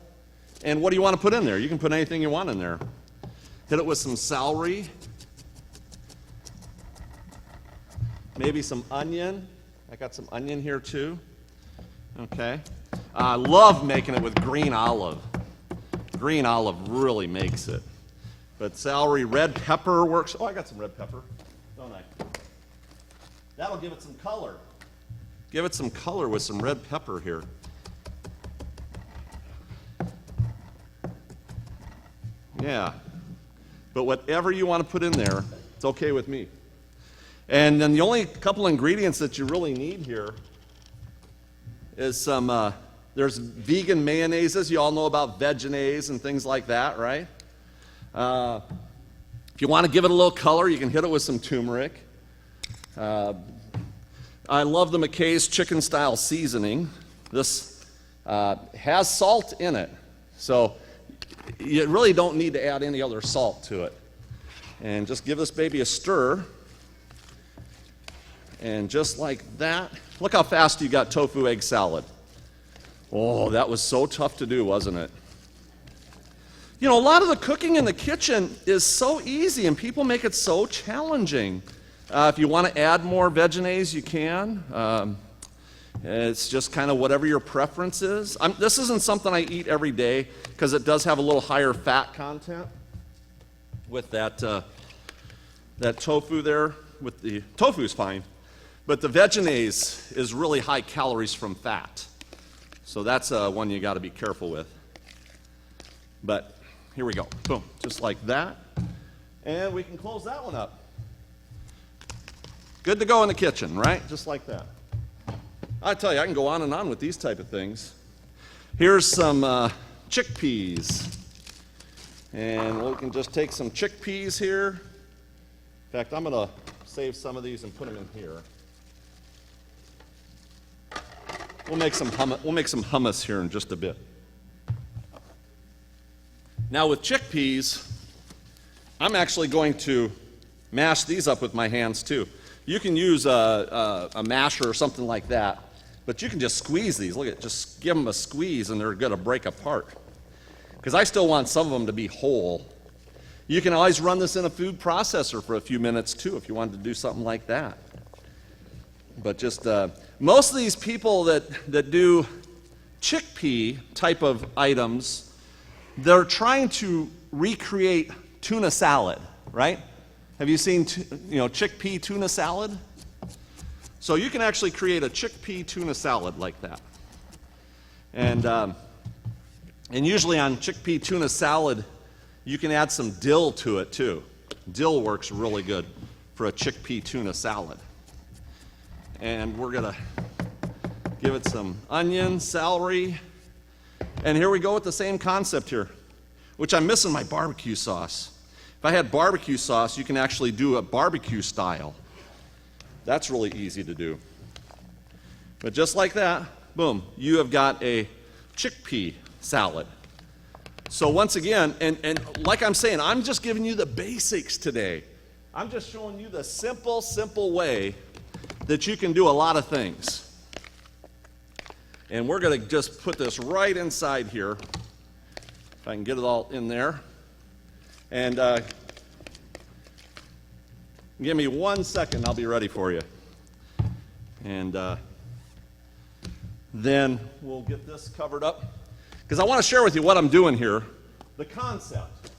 And what do you want to put in there? You can put anything you want in there. Hit it with some celery. Maybe some onion. I got some onion here too. Okay. I love making it with green olive. Green olive really makes it. But celery, red pepper works. Oh, I got some red pepper, don't I? That'll give it some color. Give it some color with some red pepper here. Yeah. But whatever you want to put in there, it's okay with me. And then the only couple ingredients that you really need here is some, there's vegan mayonnaises. You all know about Vegenaise and things like that, right? If you want to give it a little color, you can hit it with some turmeric. I love the McKay's chicken style seasoning. This has salt in it, so you really don't need to add any other salt to it. And just give this baby a stir. And just like that, look how fast you got tofu egg salad. Oh, that was so tough to do, wasn't it? You know, a lot of the cooking in the kitchen is so easy, and people make it so challenging. If you want to add more Vegenaise, you can. It's just kind of whatever your preference is. This isn't something I eat every day because it does have a little higher fat content with that tofu there. With the tofu's fine, but the Vegenaise is really high calories from fat. So that's one you got to be careful with. But here we go. Boom. Just like that. And we can close that one up. Good to go in the kitchen, right? Just like that. I tell you, I can go on and on with these type of things. Here's some chickpeas. And we can just take some chickpeas here. In fact, I'm going to save some of these and put them in here. We'll make some hummus here in just a bit. Now with chickpeas, I'm actually going to mash these up with my hands too. You can use a masher or something like that, but you can just squeeze these. Look at it, just give them a squeeze and they're going to break apart. Because I still want some of them to be whole. You can always run this in a food processor for a few minutes too if you wanted to do something like that. But just most of these people that do chickpea type of items, they're trying to recreate tuna salad, right? Have you seen chickpea tuna salad? So you can actually create a chickpea tuna salad like that. And usually on chickpea tuna salad, you can add some dill to it too. Dill works really good for a chickpea tuna salad. And we're going to give it some onion, celery. And here we go with the same concept here, which I'm missing my barbecue sauce. If I had barbecue sauce, you can actually do a barbecue style. That's really easy to do. But just like that, boom, you have got a chickpea salad. So once again, and like I'm saying, I'm just giving you the basics today. I'm just showing you the simple way that you can do a lot of things. And we're going to just put this right inside here, if I can get it all in there. And give me 1 second, I'll be ready for you. And then we'll get this covered up. Because I want to share with you what I'm doing here. The concept.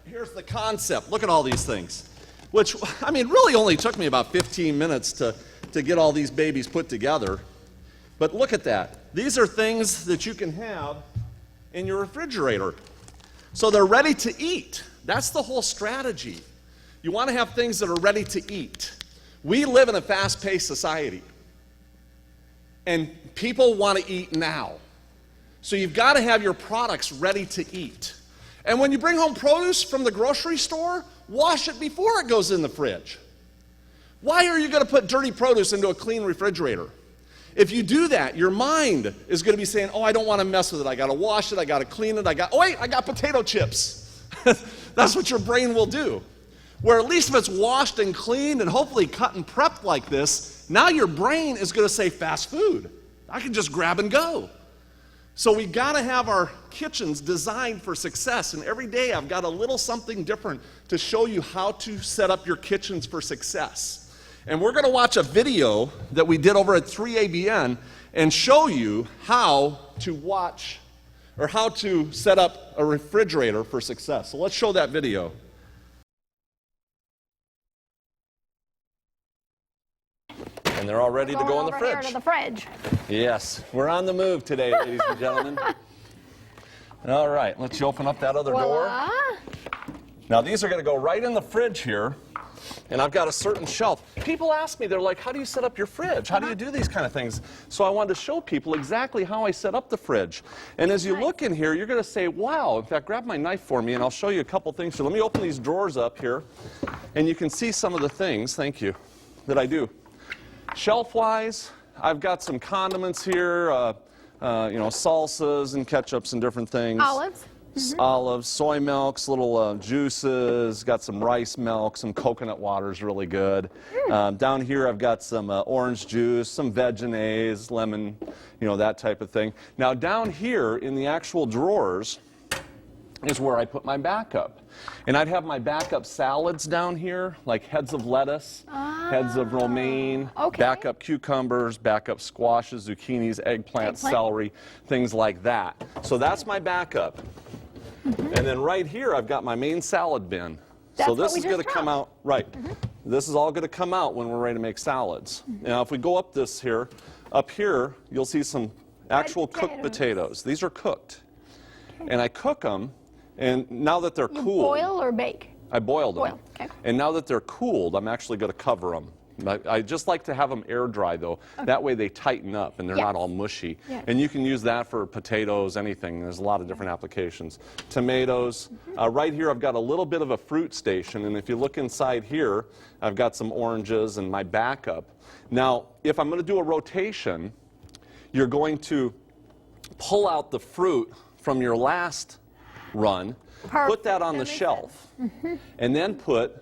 Here's the concept. Look at all these things. Which, I mean, really only took me about 15 minutes to get all these babies put together. But look at that. These are things that you can have in your refrigerator. So they're ready to eat. That's the whole strategy. You want to have things that are ready to eat. We live in a fast-paced society. And people want to eat now. So you've got to have your products ready to eat. And when you bring home produce from the grocery store, wash it before it goes in the fridge. Why are you going to put dirty produce into a clean refrigerator? If you do that, your mind is going to be saying, oh, I don't want to mess with it. I got to wash it. I got to clean it. Oh, wait, I got potato chips. That's what your brain will do. Where at least if it's washed and cleaned and hopefully cut and prepped like this, now your brain is going to say fast food. I can just grab and go. So we got to have our kitchens designed for success. And every day I've got a little something different to show you how to set up your kitchens for success. And we're going to watch a video that we did over at 3ABN and show you how to watch or how to set up a refrigerator for success. So let's show that video. And they're all ready to go in the Over fridge. here to the fridge. Yes, we're on the move today, ladies and gentlemen. All right, let's open up that other door. Voila. Now these are going to go right in the fridge here. And I've got a certain shelf. People ask me, they're like, how do you set up your fridge? How do you do these kind of things? So I wanted to show people exactly how I set up the fridge. And as you look in here, you're going to say, wow. In fact, grab my knife for me, and I'll show you a couple things. So let me open these drawers up here, and you can see some of the things, thank you, that I do. Shelf-wise, I've got some condiments here, salsas and ketchups and different things. Olives. Olives, soy milks, little juices, got some rice milk, some coconut water is really good. Down here I've got some orange juice, some Vegenaise, lemon, that type of thing. Now down here in the actual drawers is where I put my backup. And I'd have my backup salads down here, like heads of lettuce, heads of romaine, backup cucumbers, backup squashes, zucchinis, eggplant, celery, things like that. So that's my backup. And then right here, I've got my main salad bin. So this is going to come out, this is all going to come out when we're ready to make salads. Now, if we go up here, you'll see some actual cooked potatoes. These are cooked. And I cook them, and now that they're cooled. Boil or bake? I boiled them. Boil, okay. And now that they're cooled, I'm actually going to cover them. I just like to have them air dry, though. That way they tighten up and they're not all mushy. And you can use that for potatoes, anything. There's a lot of different applications. Tomatoes. Right here I've got a little bit of a fruit station, and if you look inside here, I've got some oranges and my backup. Now, if I'm going to do a rotation, you're going to pull out the fruit from your last run, put that on the shelf, and then put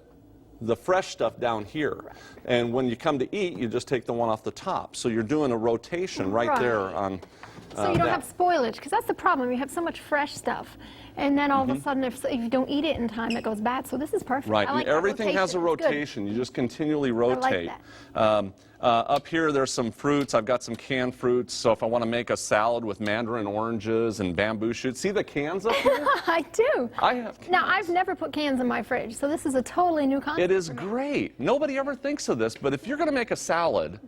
the fresh stuff down here. And when you come to eat, you just take the one off the top. So you're doing a rotation right there on So you don't have spoilage, because that's the problem. You have so much fresh stuff. And then all of a sudden, if you don't eat it in time, it goes bad. So this is perfect. Right, I like and everything has a rotation. You just continually rotate. Up here, there's some fruits. I've got some canned fruits. So if I want to make a salad with mandarin oranges and bamboo shoots, see the cans up here? I do. I have cans. Now, I've never put cans in my fridge, so this is a totally new concept. It is great. Nobody ever thinks of this, but if you're going to make a salad,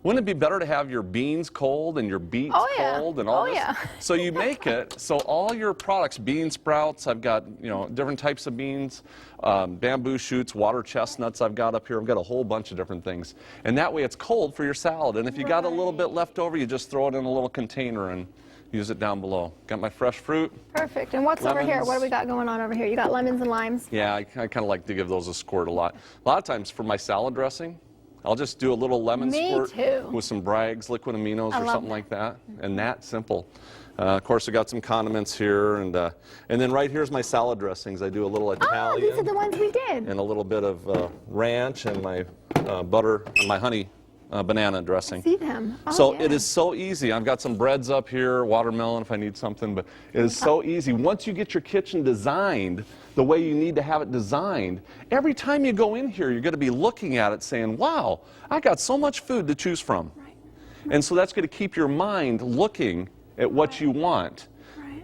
wouldn't it be better to have your beans cold and your beets cold and all this? So you make it, so all your products, bean sprouts, I've got, different types of beans, bamboo shoots, water chestnuts I've got up here. I've got a whole bunch of different things. And that way it's cold for your salad. And if you got a little bit left over, you just throw it in a little container and use it down below. Got my fresh fruit. Perfect. And what's over here? What do we got going on over here? You got lemons and limes? Yeah, I kind of like to give those a squirt a lot. A lot of times for my salad dressing, I'll just do a little lemon squirt with some Bragg's liquid aminos or something like that, and that simple. Of course, I got some condiments here, and then right here's my salad dressings. I do a little Italian. Oh, these are the ones we did. And a little bit of ranch and my butter, and my honey banana dressing. I see them. So it is so easy. I've got some breads up here, watermelon if I need something, but it is so easy. Once you get your kitchen designed the way you need to have it designed, every time you go in here, you're going to be looking at it saying, wow, I got so much food to choose from. And so that's going to keep your mind looking at what you want.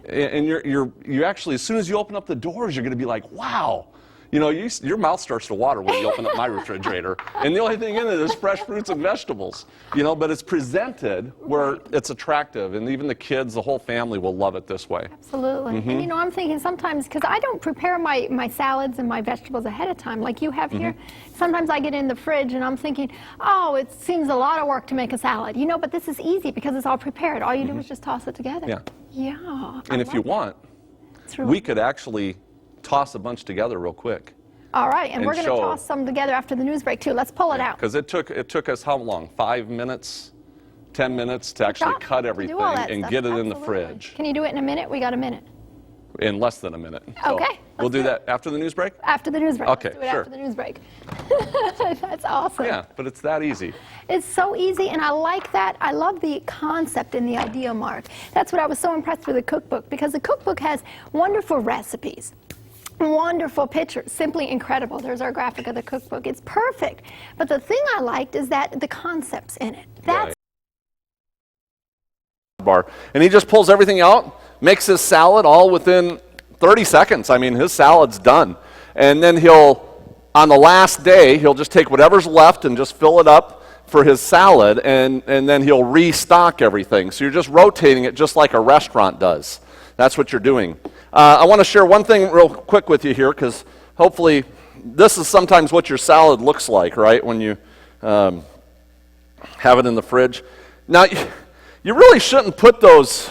And you actually, as soon as you open up the doors, you're going to be like, wow. Your mouth starts to water when you open up my refrigerator. And the only thing in it is fresh fruits and vegetables. But it's presented where it's attractive. And even the kids, the whole family will love it this way. Absolutely. And I'm thinking sometimes, because I don't prepare my salads and my vegetables ahead of time like you have here. Sometimes I get in the fridge and I'm thinking, oh, it seems a lot of work to make a salad. But this is easy because it's all prepared. All you do is just toss it together. And if you want, we could actually toss a bunch together real quick. All right, and we're going to show. toss some together after the news break too. Let's pull it out. Because it took us how long? 5 minutes, 10 minutes to actually Chop, cut do everything all that and stuff. get it in the Absolutely. fridge Can you do it in a minute? We got a minute. in less than a minute. So Okay, we'll let's do do that after the news break? After the news break. Okay, Let's do it sure. after the news break. That's awesome. Yeah, but it's that easy. It's so easy, and I like that. I love the concept and the idea, Mark. That's what I was so impressed with the cookbook, because the cookbook has wonderful recipes, wonderful pictures, simply incredible. There's our graphic of the cookbook. It's perfect. But the thing I liked is that the concepts in it. That's Right. Bar. And he just pulls everything out, makes his salad all within 30 seconds. I mean, his salad's done. And then on the last day, he'll just take whatever's left and just fill it up for his salad, and then he'll restock everything. So you're just rotating it just like a restaurant does. That's what you're doing. I want to share one thing real quick with you here, because hopefully this is sometimes what your salad looks like, right, when you have it in the fridge. Now, you really shouldn't put those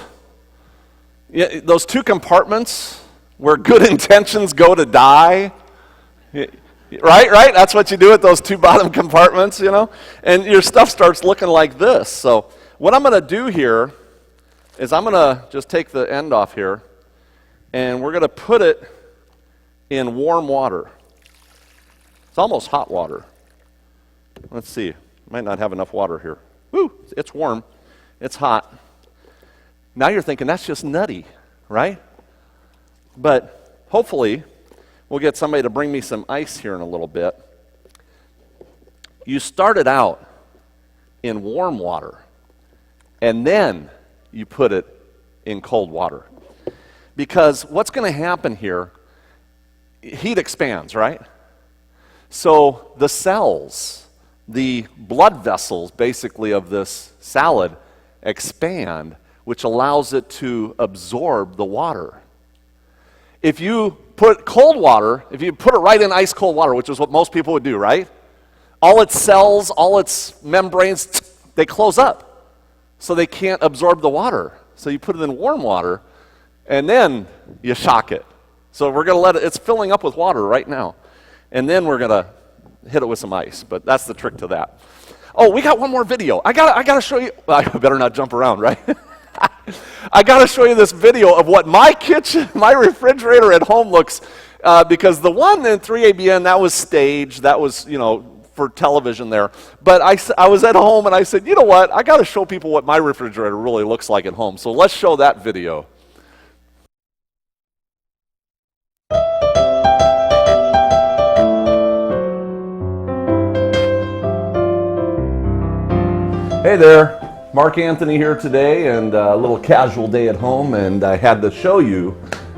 two compartments where good intentions go to die. Right? That's what you do with those two bottom compartments, and your stuff starts looking like this. So what I'm going to do here is I'm going to just take the end off here, and we're going to put it in warm water. It's almost hot water. Let's see. Might not have enough water here. Woo, it's warm. It's hot. Now you're thinking, that's just nutty, right? But hopefully, we'll get somebody to bring me some ice here in a little bit. You start it out in warm water, and then you put it in cold water. Because what's going to happen here, heat expands, right? So the cells, the blood vessels, basically, of this salad expand, which allows it to absorb the water. If you put cold water, if you put it right in ice cold water, which is what most people would do, right? All its cells, all its membranes, they close up. So they can't absorb the water. So you put it in warm water, and then you shock it. So we're going to let it, it's filling up with water right now. And then we're going to hit it with some ice. But that's the trick to that. Oh, we got one more video. I gotta show you. I better not jump around, right? I gotta show you this video of what my kitchen, my refrigerator at home looks, because the one in 3ABN, that was staged, that was, for television there. But I was at home and I said, you know what? I gotta show people what my refrigerator really looks like at home. So let's show that video. Hey there, Mark Anthony here today, and a little casual day at home, and I had to show you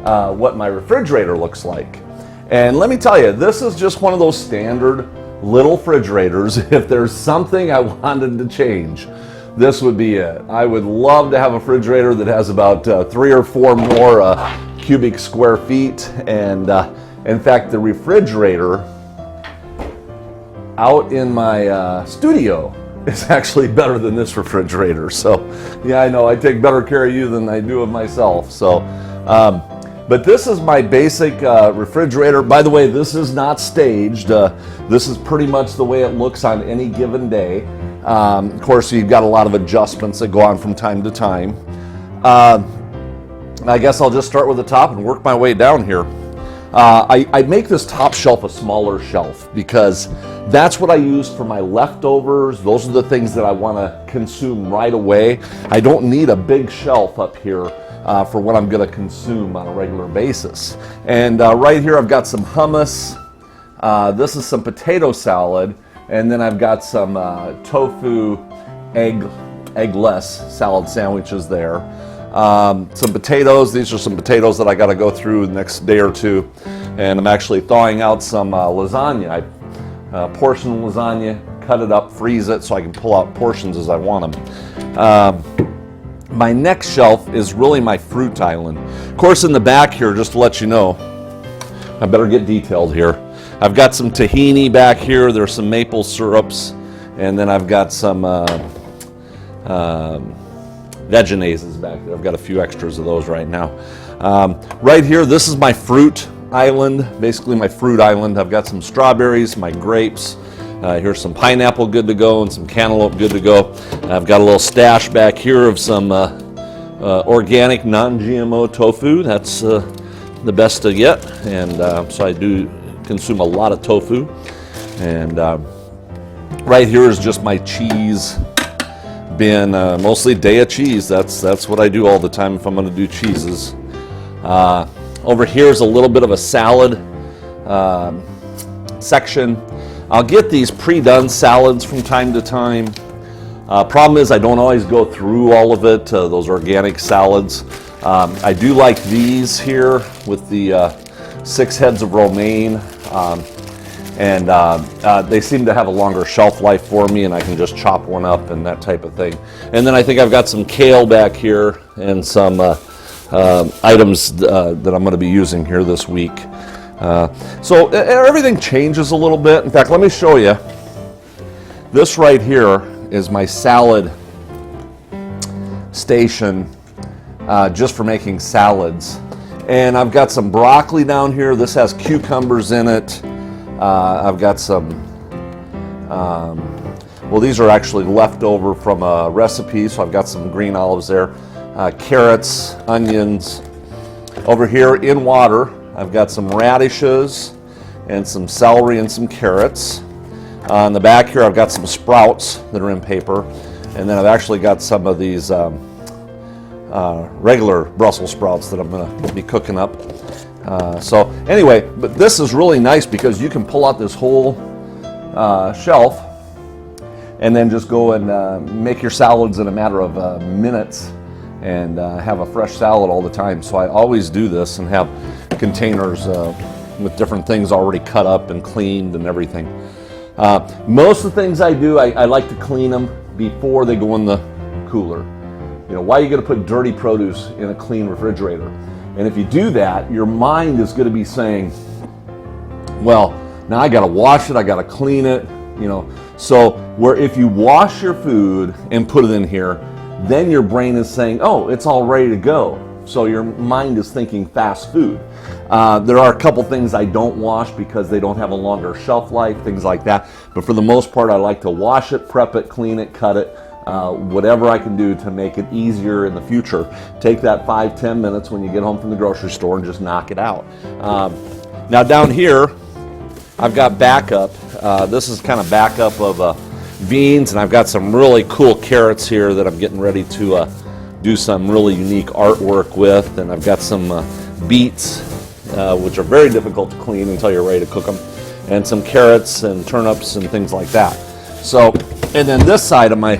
what my refrigerator looks like. And let me tell you, this is just one of those standard little refrigerators. If there's something I wanted to change, this would be it. I would love to have a refrigerator that has about 3 or 4 more cubic square feet, and in fact, the refrigerator out in my studio is actually better than this refrigerator. So, yeah, I know I take better care of you than I do of myself. So, but this is my basic refrigerator. By the way, this is not staged. This is pretty much the way it looks on any given day. Of course, you've got a lot of adjustments that go on from time to time. I guess I'll just start with the top and work my way down here. I make this top shelf a smaller shelf because that's what I use for my leftovers. Those are the things that I want to consume right away. I don't need a big shelf up here for what I'm going to consume on a regular basis. And right here I've got some hummus. This is some potato salad. And then I've got some tofu eggless salad sandwiches there. Some potatoes. These are some potatoes that I got to go through the next day or two. And I'm actually thawing out some lasagna. I portion lasagna, cut it up, freeze it so I can pull out portions as I want them. My next shelf is really my fruit island. Of course, in the back here, just to let you know, I better get detailed here. I've got some tahini back here. There's some maple syrups. And then I've got some Vegenases back there. I've got a few extras of those right now. Right here, this is my fruit island, basically my fruit island. I've got some strawberries, my grapes. Here's some pineapple good to go and some cantaloupe good to go. I've got a little stash back here of some organic non-GMO tofu. That's the best to get, and so I do consume a lot of tofu. And right here is just my cheese bin, mostly Daiya cheese. That's what I do all the time if I'm going to do cheeses. Over here is a little bit of a salad section. I'll get these pre-done salads from time to time. Problem is I don't always go through all of it, those organic salads. I do like these here with the 6 heads of romaine, and they seem to have a longer shelf life for me, and I can just chop one up and that type of thing. And then I think I've got some kale back here and some items that I'm going to be using here this week. So everything changes a little bit. In fact, let me show you. This right here is my salad station just for making salads. And I've got some broccoli down here. This has cucumbers in it. I've got some, well, these are actually left over from a recipe, so I've got some green olives there. Carrots, onions. Over here in water, I've got some radishes and some celery and some carrots. On the back here, I've got some sprouts that are in paper. And then I've actually got some of these regular Brussels sprouts that I'm going to be cooking up. So anyway, but this is really nice because you can pull out this whole shelf and then just go and make your salads in a matter of minutes and have a fresh salad all the time. So I always do this and have containers with different things already cut up and cleaned and everything. Most of the things I do, I like to clean them before they go in the cooler. You know, why are you going to put dirty produce in a clean refrigerator? And if you do that, your mind is going to be saying, well, now I got to wash it, I got to clean it, you know. So where if you wash your food and put it in here, then your brain is saying, oh, it's all ready to go. So your mind is thinking fast food. There are a couple things I don't wash because they don't have a longer shelf life, things like that. But for the most part, I like to wash it, prep it, clean it, cut it, whatever I can do to make it easier in the future. Take that 5-10 minutes when you get home from the grocery store and just knock it out. Now down here, I've got backup. This is kind of backup of beans, and I've got some really cool carrots here that I'm getting ready to do some really unique artwork with, and I've got some beets, which are very difficult to clean until you're ready to cook them, and some carrots and turnips and things like that. So, and then this side of my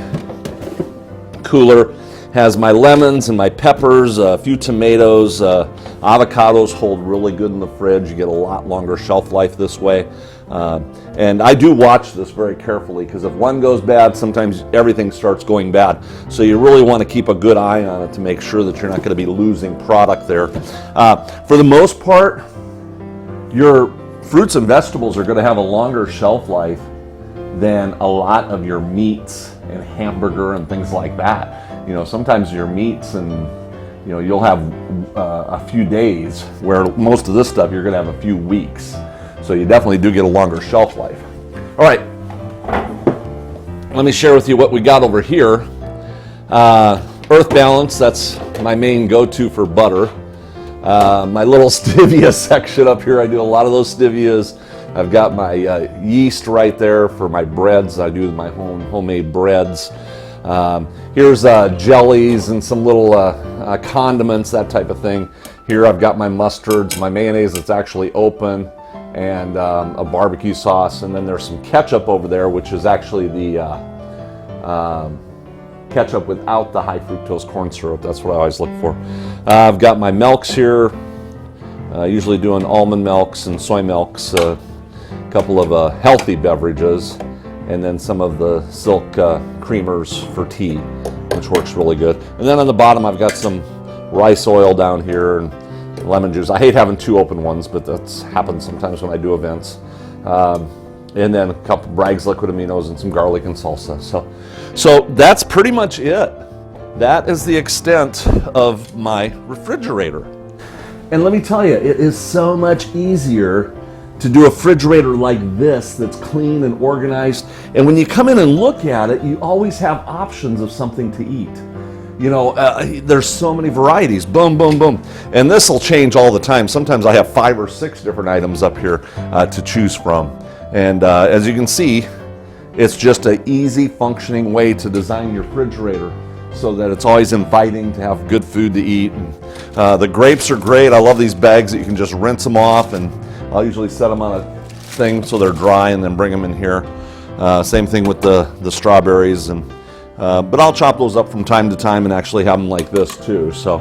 cooler has my lemons and my peppers, a few tomatoes, avocados hold really good in the fridge. You get a lot longer shelf life this way. And I do watch this very carefully because if one goes bad, sometimes everything starts going bad. So you really want to keep a good eye on it to make sure that you're not going to be losing product there. For the most part, your fruits and vegetables are going to have a longer shelf life than a lot of your meats and hamburger and things like that. You know, sometimes your meats and, you know, you'll have a few days where most of this stuff you're going to have a few weeks. So you definitely do get a longer shelf life. All right, let me share with you what we got over here. Earth Balance, that's my main go-to for butter. My little stevia section up here, I do a lot of those stevias. I've got my yeast right there for my breads. I do my homemade breads. Here's jellies and some little condiments, that type of thing. Here I've got my mustards, my mayonnaise that's actually open, and a barbecue sauce, and then there's some ketchup over there, which is actually the ketchup without the high fructose corn syrup. That's what I always look for. I've got my milks here, usually doing almond milks and soy milks, a couple of healthy beverages, and then some of the silk creamers for tea, which works really good. And then on the bottom I've got some rice oil down here and lemon juice. I hate having two open ones, but that's happens sometimes when I do events. And then a couple Bragg's liquid aminos and some garlic and salsa. So that's pretty much it. That is the extent of my refrigerator. And let me tell you, it is so much easier to do a refrigerator like this that's clean and organized. And when you come in and look at it, you always have options of something to eat. You know, there's so many varieties, boom, boom, boom. And this will change all the time. Sometimes I have 5 or 6 different items up here to choose from. And as you can see, it's just an easy functioning way to design your refrigerator so that it's always inviting to have good food to eat. And, the grapes are great. I love these bags that you can just rinse them off, and I'll usually set them on a thing so they're dry and then bring them in here. Same thing with the strawberries, and but I'll chop those up from time to time and actually have them like this too. So,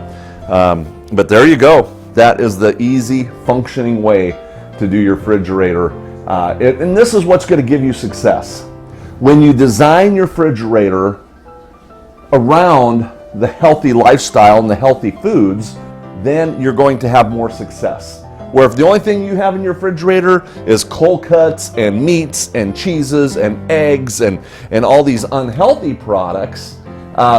but there you go. That is the easy functioning way to do your refrigerator. And this is what's going to give you success. When you design your refrigerator around the healthy lifestyle and the healthy foods, then you're going to have more success. Where if the only thing you have in your refrigerator is cold cuts and meats and cheeses and eggs and all these unhealthy products,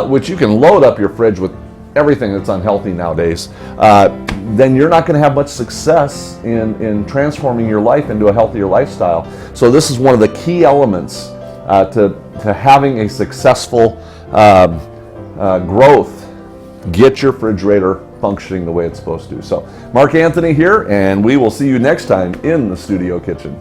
which you can load up your fridge with everything that's unhealthy nowadays, then you're not going to have much success in transforming your life into a healthier lifestyle. So this is one of the key elements to having a successful growth. Get your refrigerator functioning the way it's supposed to. So, Mark Anthony here, and we will see you next time in the studio kitchen.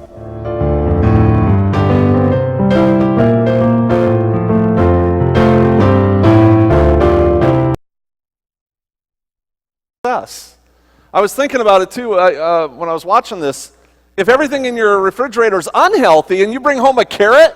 I was thinking about it too when I was watching this. If everything in your refrigerator is unhealthy and you bring home a carrot,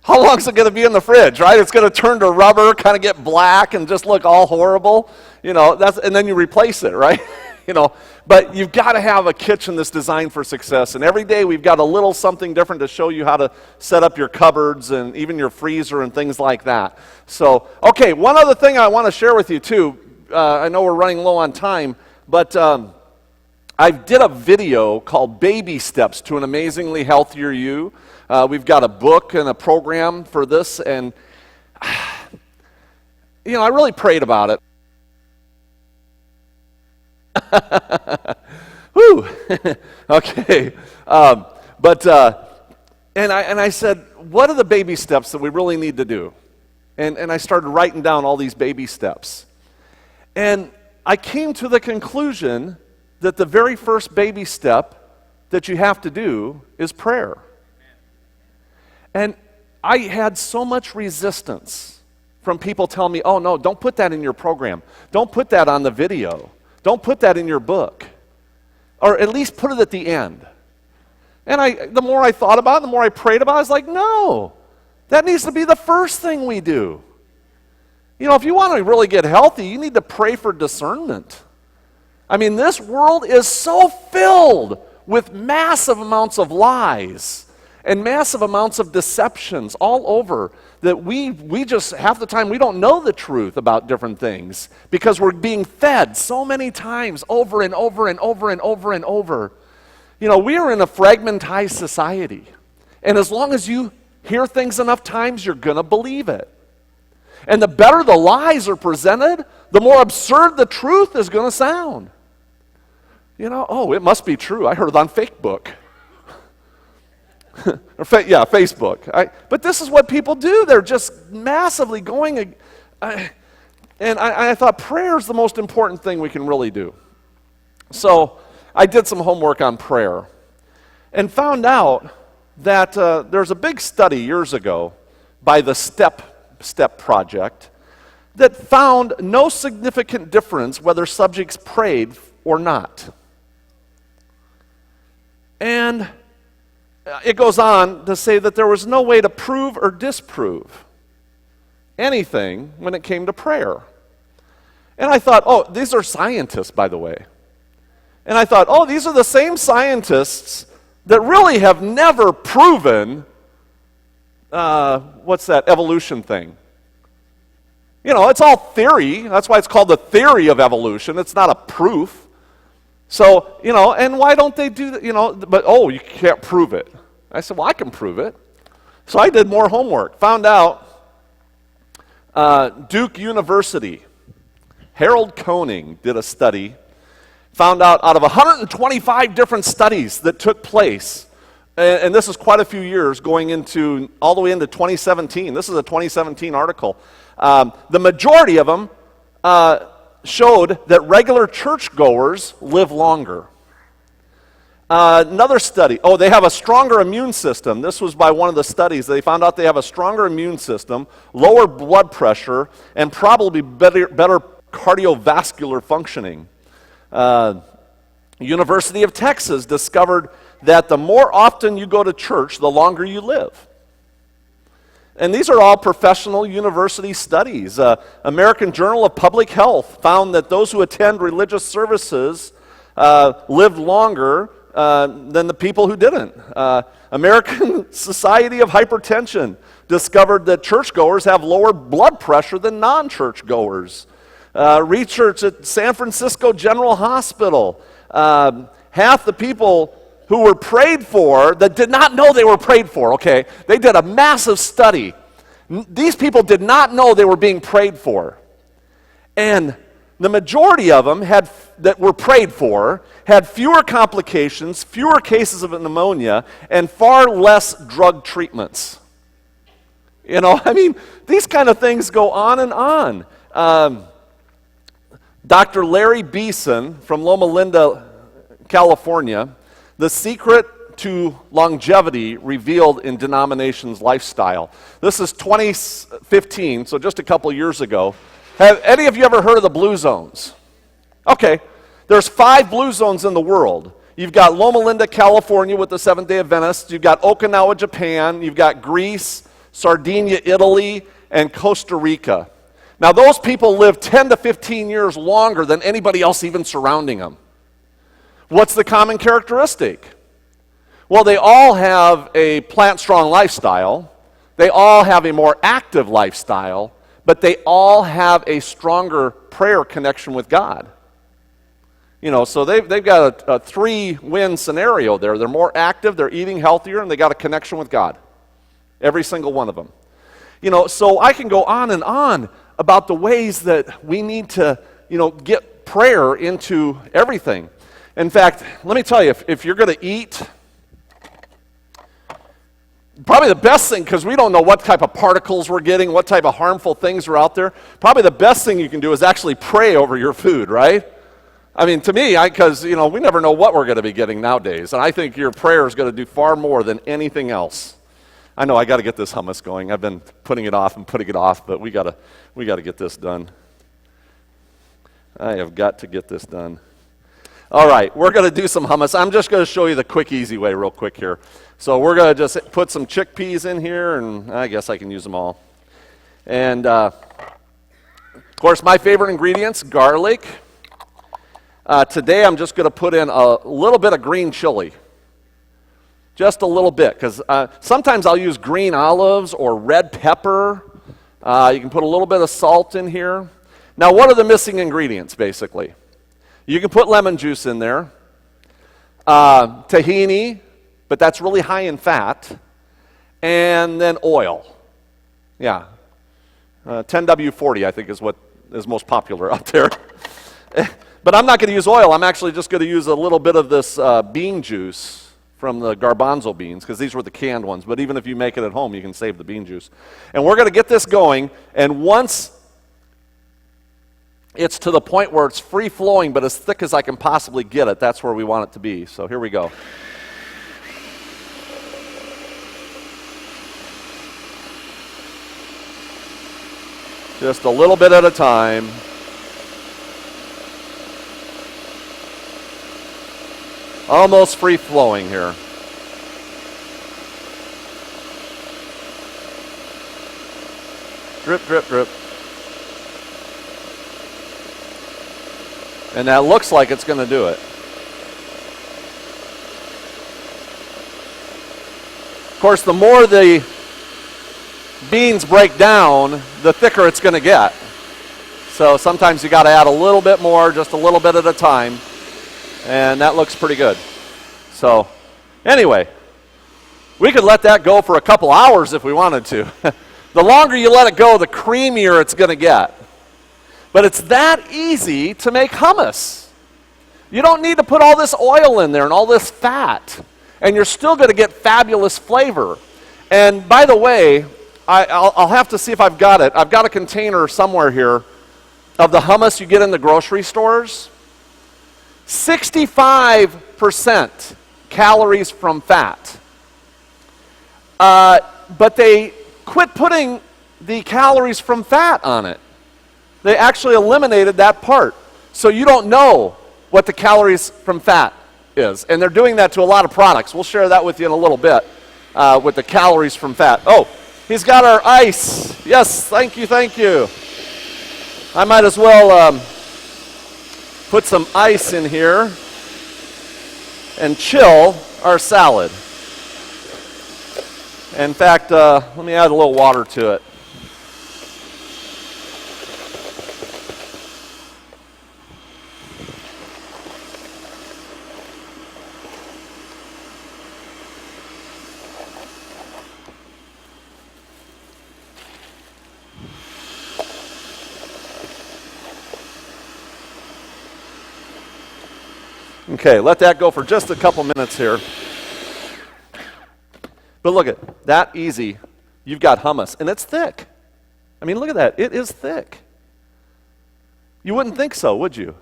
how long is it going to be in the fridge, right? It's going to turn to rubber, kind of get black, and just look all horrible. You know, and then you replace it, right? You know, but you've got to have a kitchen that's designed for success. And every day we've got a little something different to show you how to set up your cupboards and even your freezer and things like that. So, okay, one other thing I want to share with you too. I know we're running low on time, but I did a video called Baby Steps to an Amazingly Healthier You. We've got a book and a program for this, and you know, I really prayed about it. Whew. Okay. And I said, what are the baby steps that we really need to do? And I started writing down all these baby steps. And I came to the conclusion that the very first baby step that you have to do is prayer. And I had so much resistance from people telling me, oh no, don't put that in your program. Don't put that on the video. Don't put that in your book. Or at least put it at the end. And the more I thought about it, the more I prayed about it, I was like, no, that needs to be the first thing we do. You know, if you want to really get healthy, you need to pray for discernment. I mean, this world is so filled with massive amounts of lies and massive amounts of deceptions all over that we just, half the time, we don't know the truth about different things because we're being fed so many times over and over and over and over and over. You know, we are in a fragmentized society. And as long as you hear things enough times, you're going to believe it. And the better the lies are presented, the more absurd the truth is going to sound. You know, oh, it must be true. I heard it on Facebook. Facebook. But this is what people do. They're just massively going. And I thought prayer is the most important thing we can really do. So I did some homework on prayer and found out that there's a big study years ago by the Step Project that found no significant difference whether subjects prayed or not. And it goes on to say that there was no way to prove or disprove anything when it came to prayer. And I thought, oh, these are scientists, by the way. And I thought, oh, these are the same scientists that really have never proven, what's that evolution thing? You know, it's all theory. That's why it's called the theory of evolution. It's not a proof. So, you know, and why don't they do that? You know, but, oh, you can't prove it. I said, well, I can prove it. So I did more homework. Found out Duke University, Harold Koenig did a study, found out of 125 different studies that took place, and this is quite a few years going into all the way into 2017. This is a 2017 article. The majority of them showed that regular churchgoers live longer. Another study, they have a stronger immune system. This was by one of the studies. They found out they have a stronger immune system, lower blood pressure, and probably better cardiovascular functioning. University of Texas discovered that the more often you go to church, the longer you live. And these are all professional university studies. American Journal of Public Health found that those who attend religious services lived longer than the people who didn't. American Society of Hypertension discovered that churchgoers have lower blood pressure than non-churchgoers. Research at San Francisco General Hospital, half the people who were prayed for that did not know they were prayed for, okay? They did a massive study. These people did not know they were being prayed for. And the majority of them that were prayed for had fewer complications, fewer cases of pneumonia, and far less drug treatments. These kind of things go on and on. Dr. Larry Beeson from Loma Linda, California, the secret to longevity revealed in denominations lifestyle. This is 2015, so just a couple years ago. Have any of you ever heard of the blue zones? Okay, there's 5 blue zones in the world. You've got Loma Linda, California with the Seventh-day Adventists. You've got Okinawa, Japan. You've got Greece, Sardinia, Italy, and Costa Rica. Now those people live 10 to 15 years longer than anybody else even surrounding them. What's the common characteristic? Well, they all have a plant-strong lifestyle. They all have a more active lifestyle, but they all have a stronger prayer connection with God. So they've got a 3-win scenario there. They're more active, they're eating healthier, and they got a connection with God. Every single one of them. So I can go on and on about the ways that we need to, get prayer into everything. In fact, let me tell you, if you're going to eat, probably the best thing, because we don't know what type of particles we're getting, what type of harmful things are out there, probably the best thing you can do is actually pray over your food, right? To me, because, we never know what we're going to be getting nowadays, and I think your prayer is going to do far more than anything else. I know I got to get this hummus going. I've been putting it off, but we got to get this done. I have got to get this done. All right, we're going to do some hummus. I'm just going to show you the quick, easy way real quick here. So we're going to just put some chickpeas in here, and I guess I can use them all. And, of course, my favorite ingredients, garlic. Today I'm just going to put in a little bit of green chili. Just a little bit, because sometimes I'll use green olives or red pepper. You can put a little bit of salt in here. Now, what are the missing ingredients, basically? You can put lemon juice in there, tahini, but that's really high in fat, and then oil. Yeah, 10W40 I think is what is most popular out there. But I'm not going to use oil. I'm actually just going to use a little bit of this bean juice from the garbanzo beans, because these were the canned ones. But even if you make it at home, you can save the bean juice. And we're going to get this going, and once it's to the point where it's free-flowing, but as thick as I can possibly get it, that's where we want it to be. So here we go. Just a little bit at a time. Almost free-flowing here. Drip, drip, drip. And that looks like it's going to do it. Of course, the more the beans break down, the thicker it's going to get. So sometimes you got to add a little bit more, just a little bit at a time. And that looks pretty good. So anyway, we could let that go for a couple hours if we wanted to. The longer you let it go, the creamier it's going to get. But it's that easy to make hummus. You don't need to put all this oil in there and all this fat, and you're still going to get fabulous flavor. And by the way, I'll have to see if I've got it. I've got a container somewhere here of the hummus you get in the grocery stores. 65% calories from fat. But they quit putting the calories from fat on it. They actually eliminated that part. So you don't know what the calories from fat is. And they're doing that to a lot of products. We'll share that with you in a little bit with the calories from fat. Oh, he's got our ice. Yes, thank you, thank you. I might as well put some ice in here and chill our salad. In fact, let me add a little water to it. Okay, let that go for just a couple minutes here. But look at that easy. You've got hummus, and it's thick. I mean, look at that. It is thick. You wouldn't think so, would you?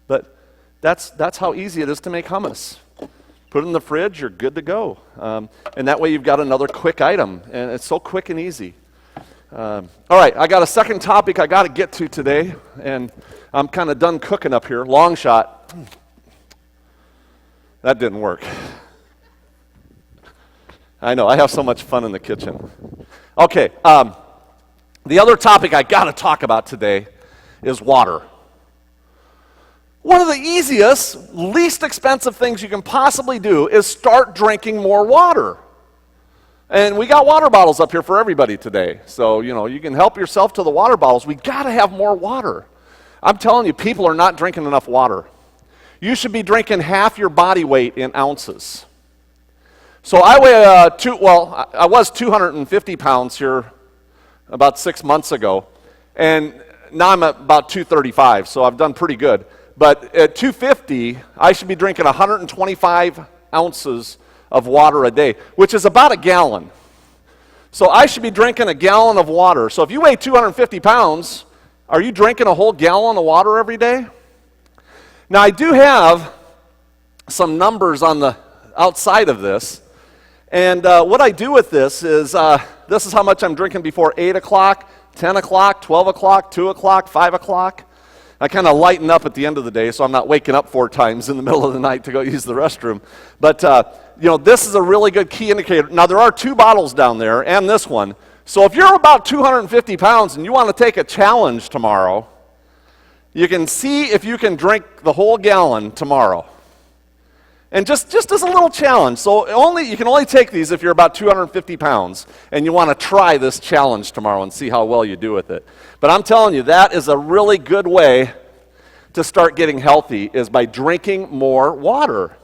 But that's how easy it is to make hummus. Put it in the fridge, you're good to go. And that way you've got another quick item, and it's so quick and easy. All right, I got a second topic I got to get to today, and I'm kind of done cooking up here. Long shot. That didn't work. I know, I have so much fun in the kitchen. Okay, the other topic I got to talk about today is water. One of the easiest, least expensive things you can possibly do is start drinking more water. And we got water bottles up here for everybody today. So, you can help yourself to the water bottles. We got to have more water. I'm telling you, people are not drinking enough water. You should be drinking half your body weight in ounces. So I weigh I was 250 pounds here about 6 months ago, and now I'm at about 235, so I've done pretty good. But at 250, I should be drinking 125 ounces of water a day, which is about a gallon. So I should be drinking a gallon of water. So if you weigh 250 pounds, are you drinking a whole gallon of water every day? Now, I do have some numbers on the outside of this, and what I do with this is how much I'm drinking before 8 o'clock, 10 o'clock, 12 o'clock, 2 o'clock, 5 o'clock. I kind of lighten up at the end of the day, so I'm not waking up 4 times in the middle of the night to go use the restroom. But, this is a really good key indicator. Now, there are 2 bottles down there, and this one. So if you're about 250 pounds and you want to take a challenge tomorrow, you can see if you can drink the whole gallon tomorrow. And just as a little challenge. So you can only take these if you're about 250 pounds and you want to try this challenge tomorrow and see how well you do with it. But I'm telling you, that is a really good way to start getting healthy, is by drinking more water.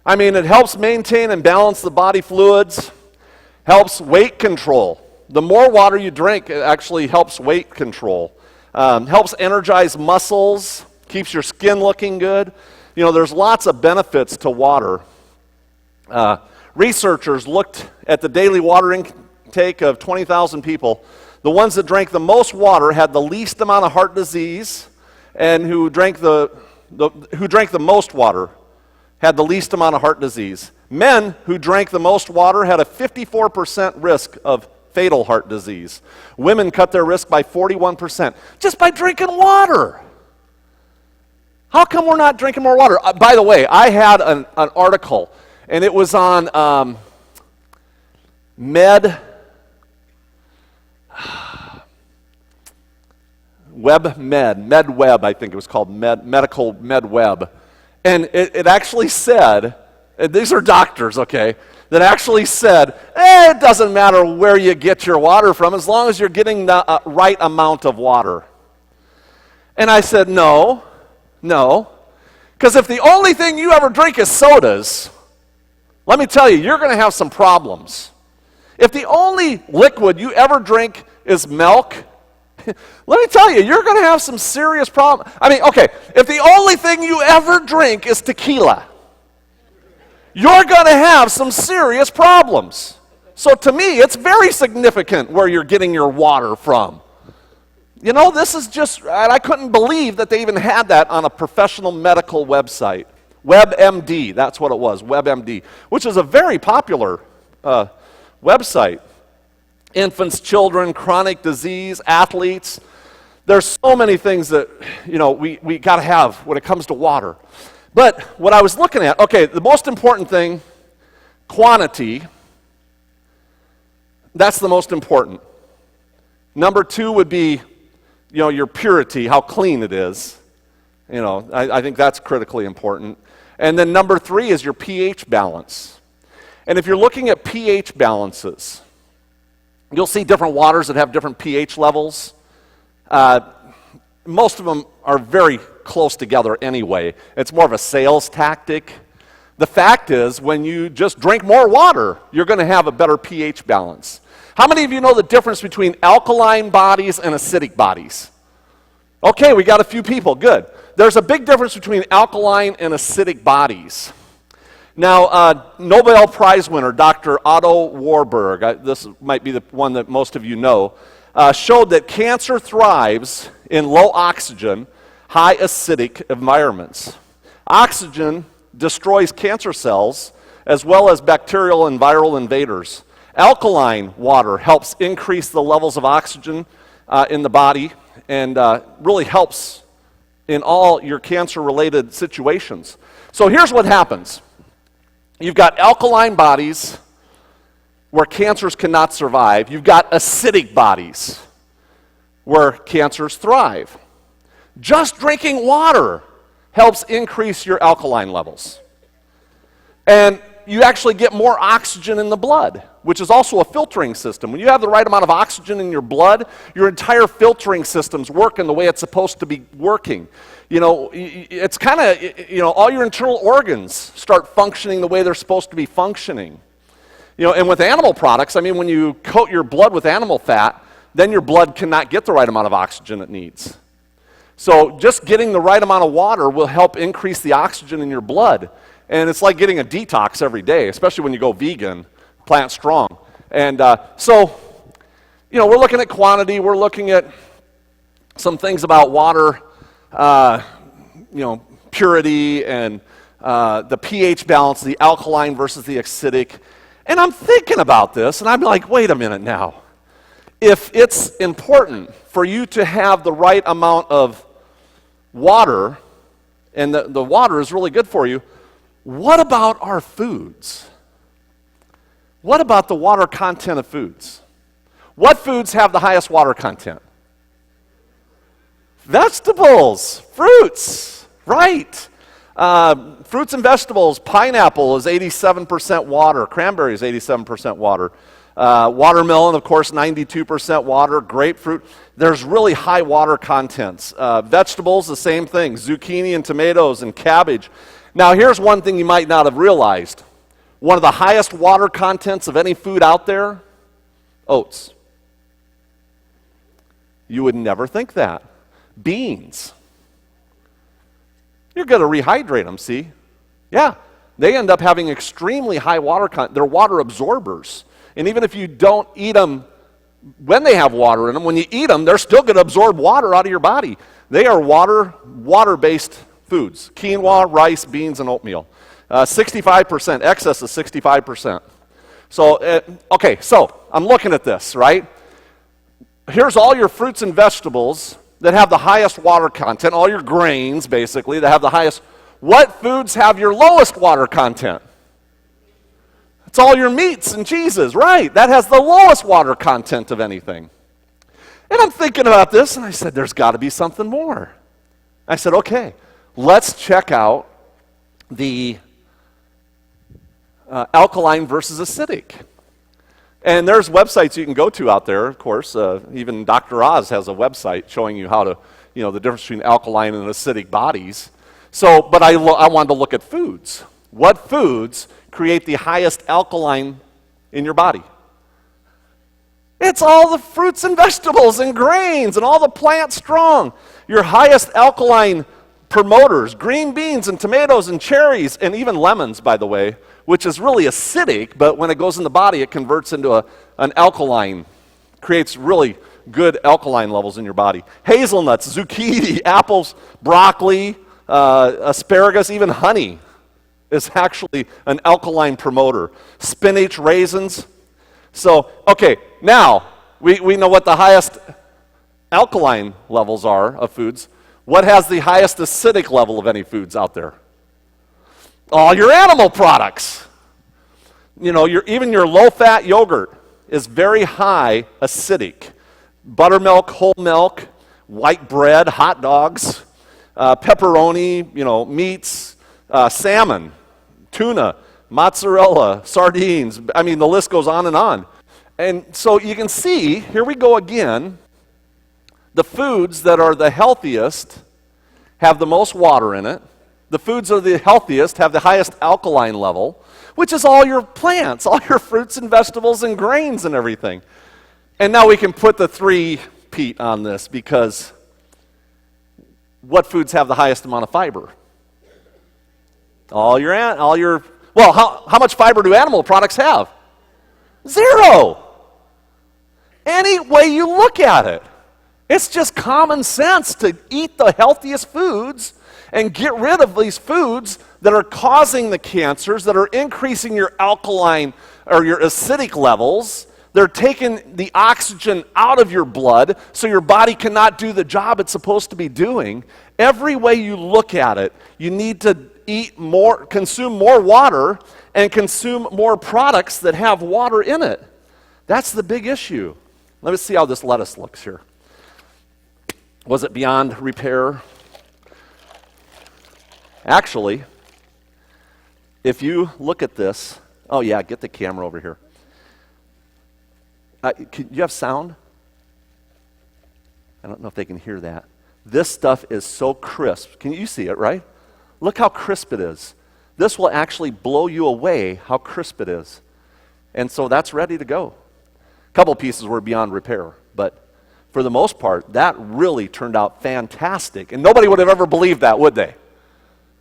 I mean, it helps maintain and balance the body fluids, helps weight control. The more water you drink, it actually helps weight control. Helps energize muscles, keeps your skin looking good. There's lots of benefits to water. Researchers looked at the daily water intake of 20,000 people. The ones that drank the most water had the least amount of heart disease, and who drank the most water had the least amount of heart disease. Men who drank the most water had a 54% risk of fatal heart disease. Women cut their risk by 41% just by drinking water. How come we're not drinking more water? By the way, I had an article, and it was on MedWeb, I think it was called, Medical MedWeb. And it actually said, and these are doctors, okay, that actually said, it doesn't matter where you get your water from as long as you're getting the right amount of water. And I said, no, because if the only thing you ever drink is sodas, let me tell you, you're going to have some problems. If the only liquid you ever drink is milk, let me tell you, you're going to have some serious problems. I mean, okay, if the only thing you ever drink is tequila, you're going to have some serious problems. So to me, it's very significant where you're getting your water from. You know, this is just, and I couldn't believe that they even had that on a professional medical website. WebMD, that's what it was, WebMD, which is a very popular website. Infants, children, chronic disease, athletes. There's so many things that, you know, we got to have when it comes to water. But what I was looking at, okay, the most important thing, quantity, that's the most important. Number 2 would be, you know, your purity, how clean it is. You know, I think that's critically important. And then number 3 is your pH balance. And if you're looking at pH balances, you'll see different waters that have different pH levels. Most of them are very close together anyway. It's more of a sales tactic. The fact is, when you just drink more water, you're going to have a better pH balance. How many of you know the difference between alkaline bodies and acidic bodies? Okay, we got a few people, good. There's a big difference between alkaline and acidic bodies. Now, Nobel Prize winner Dr. Otto Warburg, this might be the one that most of you know, showed that cancer thrives in low oxygen, high acidic environments. Oxygen destroys cancer cells as well as bacterial and viral invaders. Alkaline water helps increase the levels of oxygen in the body and really helps in all your cancer-related situations. So here's what happens. You've got alkaline bodies where cancers cannot survive. You've got acidic bodies where cancers thrive. Just drinking water helps increase your alkaline levels. And you actually get more oxygen in the blood, which is also a filtering system. When you have the right amount of oxygen in your blood, your entire filtering system's working the way it's supposed to be working. You know, it's kind of, you know, all your internal organs start functioning the way they're supposed to be functioning. You know, and with animal products, I mean, when you coat your blood with animal fat, then your blood cannot get the right amount of oxygen it needs. So just getting the right amount of water will help increase the oxygen in your blood. And it's like getting a detox every day, especially when you go vegan, plant strong. And so, you know, we're looking at quantity, we're looking at some things about water, you know, purity and the pH balance, the alkaline versus the acidic. And I'm thinking about this, and I'm like, wait a minute now. If it's important for you to have the right amount of water, and the water is really good for you, what about our foods? What about the water content of foods? What foods have the highest water content? Vegetables, fruits, right. Fruits and vegetables, pineapple is 87% water, cranberry is 87% water. Watermelon, of course, 92% water, grapefruit. There's really high water contents. Vegetables, the same thing, zucchini and tomatoes and cabbage. Now, here's one thing you might not have realized. One of the highest water contents of any food out there, oats. You would never think that. Beans. You're going to rehydrate them, see? Yeah, they end up having extremely high water content. They're water absorbers. And even if you don't eat them when they have water in them, when you eat them, they're still going to absorb water out of your body. They are water-based foods. Quinoa, rice, beans, and oatmeal. 65%, excess is 65%. So, okay, so I'm looking at this, right? Here's all your fruits and vegetables that have the highest water content, all your grains, basically, that have the highest. What foods have your lowest water content? It's all your meats and cheeses, right? That has the lowest water content of anything. And I'm thinking about this, and I said, there's got to be something more. I said, okay, let's check out the alkaline versus acidic. And there's websites you can go to out there, of course. Even Dr. Oz has a website showing you how to, you know, the difference between alkaline and acidic bodies. So, but I wanted to look at foods. What foods create the highest alkaline in your body? It's all the fruits and vegetables and grains and all the plant strong. Your highest alkaline promoters, green beans and tomatoes and cherries and even lemons, by the way, which is really acidic, but when it goes in the body, it converts into an alkaline, creates really good alkaline levels in your body. Hazelnuts, zucchini, apples, broccoli, asparagus, even honey is actually an alkaline promoter. Spinach, raisins. So, okay, now we know what the highest alkaline levels are of foods. What has the highest acidic level of any foods out there? All your animal products. You know, even your low-fat yogurt is very high acidic. Buttermilk, whole milk, white bread, hot dogs, pepperoni, you know, meats, salmon, tuna, mozzarella, sardines. I mean, the list goes on. And so you can see, here we go again, the foods that are the healthiest have the most water in it. The foods that are the healthiest have the highest alkaline level, which is all your plants, all your fruits and vegetables and grains and everything. And now we can put the 3-peat on this, because what foods have the highest amount of fiber? Well, how much fiber do animal products have? 0. Any way you look at it. It's just common sense to eat the healthiest foods and get rid of these foods that are causing the cancers, that are increasing your alkaline or your acidic levels. They're taking the oxygen out of your blood so your body cannot do the job it's supposed to be doing. Every way you look at it, you need to eat more, consume more water, and consume more products that have water in it. That's the big issue. Let me see how this lettuce looks here. Was it beyond repair? Actually, if you look at this, oh yeah, get the camera over here. You have sound? I don't know if they can hear that. This stuff is so crisp. Can you see it, right? Look how crisp it is. This will actually blow you away how crisp it is. And so that's ready to go. A couple pieces were beyond repair, but for the most part, that really turned out fantastic. And nobody would have ever believed that, would they?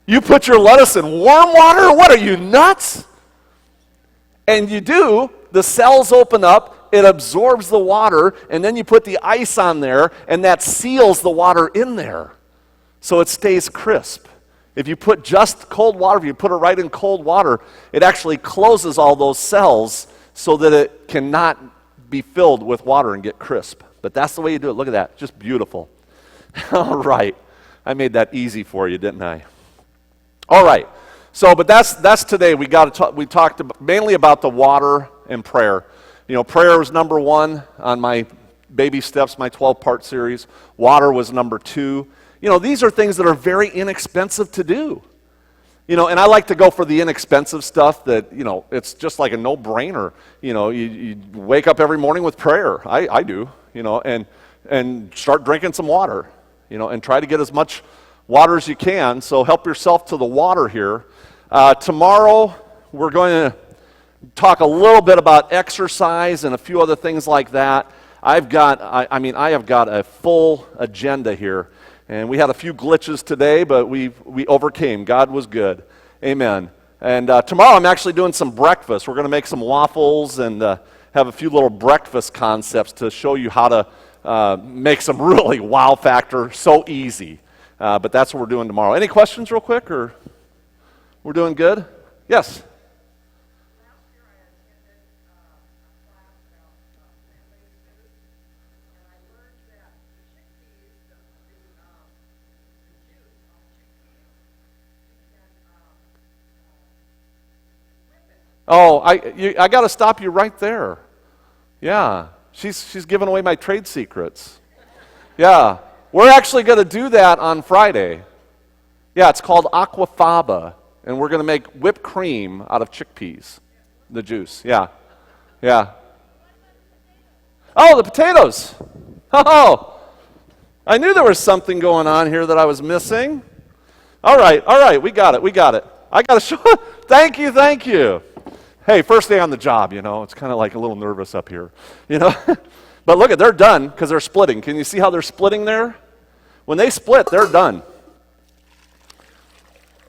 You put your lettuce in warm water? What are you, nuts? And you do, the cells open up, it absorbs the water, and then you put the ice on there, and that seals the water in there. So it stays crisp. If you put just cold water, if you put it right in cold water, it actually closes all those cells so that it cannot be filled with water and get crisp. But that's the way you do it. Look at that. Just beautiful. All right. I made that easy for you, didn't I? All right. So, but that's today. We talked mainly about the water and prayer. You know, prayer was number 1 on my baby steps, my 12-part series. Water was number 2. You know, these are things that are very inexpensive to do. You know, and I like to go for the inexpensive stuff that, you know, it's just like a no-brainer. You know, you wake up every morning with prayer. I do, you know, and start drinking some water, you know, and try to get as much water as you can. So help yourself to the water here. Tomorrow, we're going to talk a little bit about exercise and a few other things like that. I have got a full agenda here. And we had a few glitches today, but we overcame. God was good. Amen. And tomorrow I'm actually doing some breakfast. We're going to make some waffles and have a few little breakfast concepts to show you how to make some really wow factor so easy. But that's what we're doing tomorrow. Any questions real quick, or we're doing good? Yes? Oh, I got to stop you right there. Yeah, she's giving away my trade secrets. Yeah, we're actually going to do that on Friday. Yeah, it's called aquafaba, and we're going to make whipped cream out of chickpeas, the juice. Yeah, yeah. Oh, the potatoes. Oh, I knew there was something going on here that I was missing. All right, we got it. I got to show. Thank you. Hey, first day on the job, you know, it's kind of like a little nervous up here, you know. But look at, they're done because they're splitting. Can you see how they're splitting there? When they split, they're done.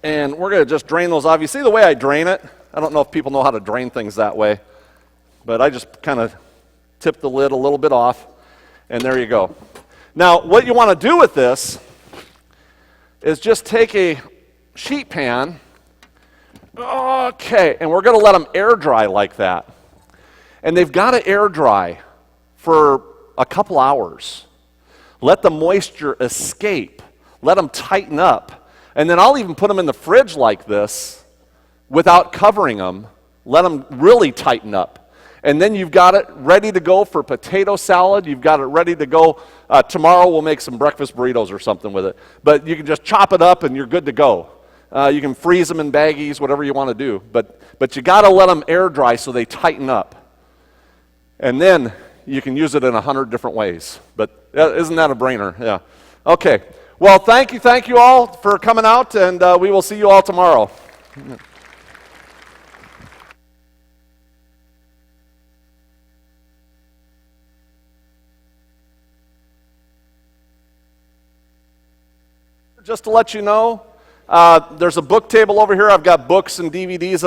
And we're going to just drain those off. You see the way I drain it? I don't know if people know how to drain things that way, but I just kind of tip the lid a little bit off, and there you go. Now, what you want to do with this is just take a sheet pan, okay, and we're going to let them air dry like that. And they've got to air dry for a couple hours. Let the moisture escape. Let them tighten up. And then I'll even put them in the fridge like this without covering them. Let them really tighten up. And then you've got it ready to go for potato salad. You've got it ready to go. Tomorrow we'll make some breakfast burritos or something with it. But you can just chop it up and you're good to go. You can freeze them in baggies, whatever you want to do. But you got to let them air dry so they tighten up. And then you can use it in 100 different ways. But isn't that a brainer? Yeah. Okay. Well, thank you all for coming out, and we will see you all tomorrow. Just to let you know, there's a book table over here. I've got books and DVDs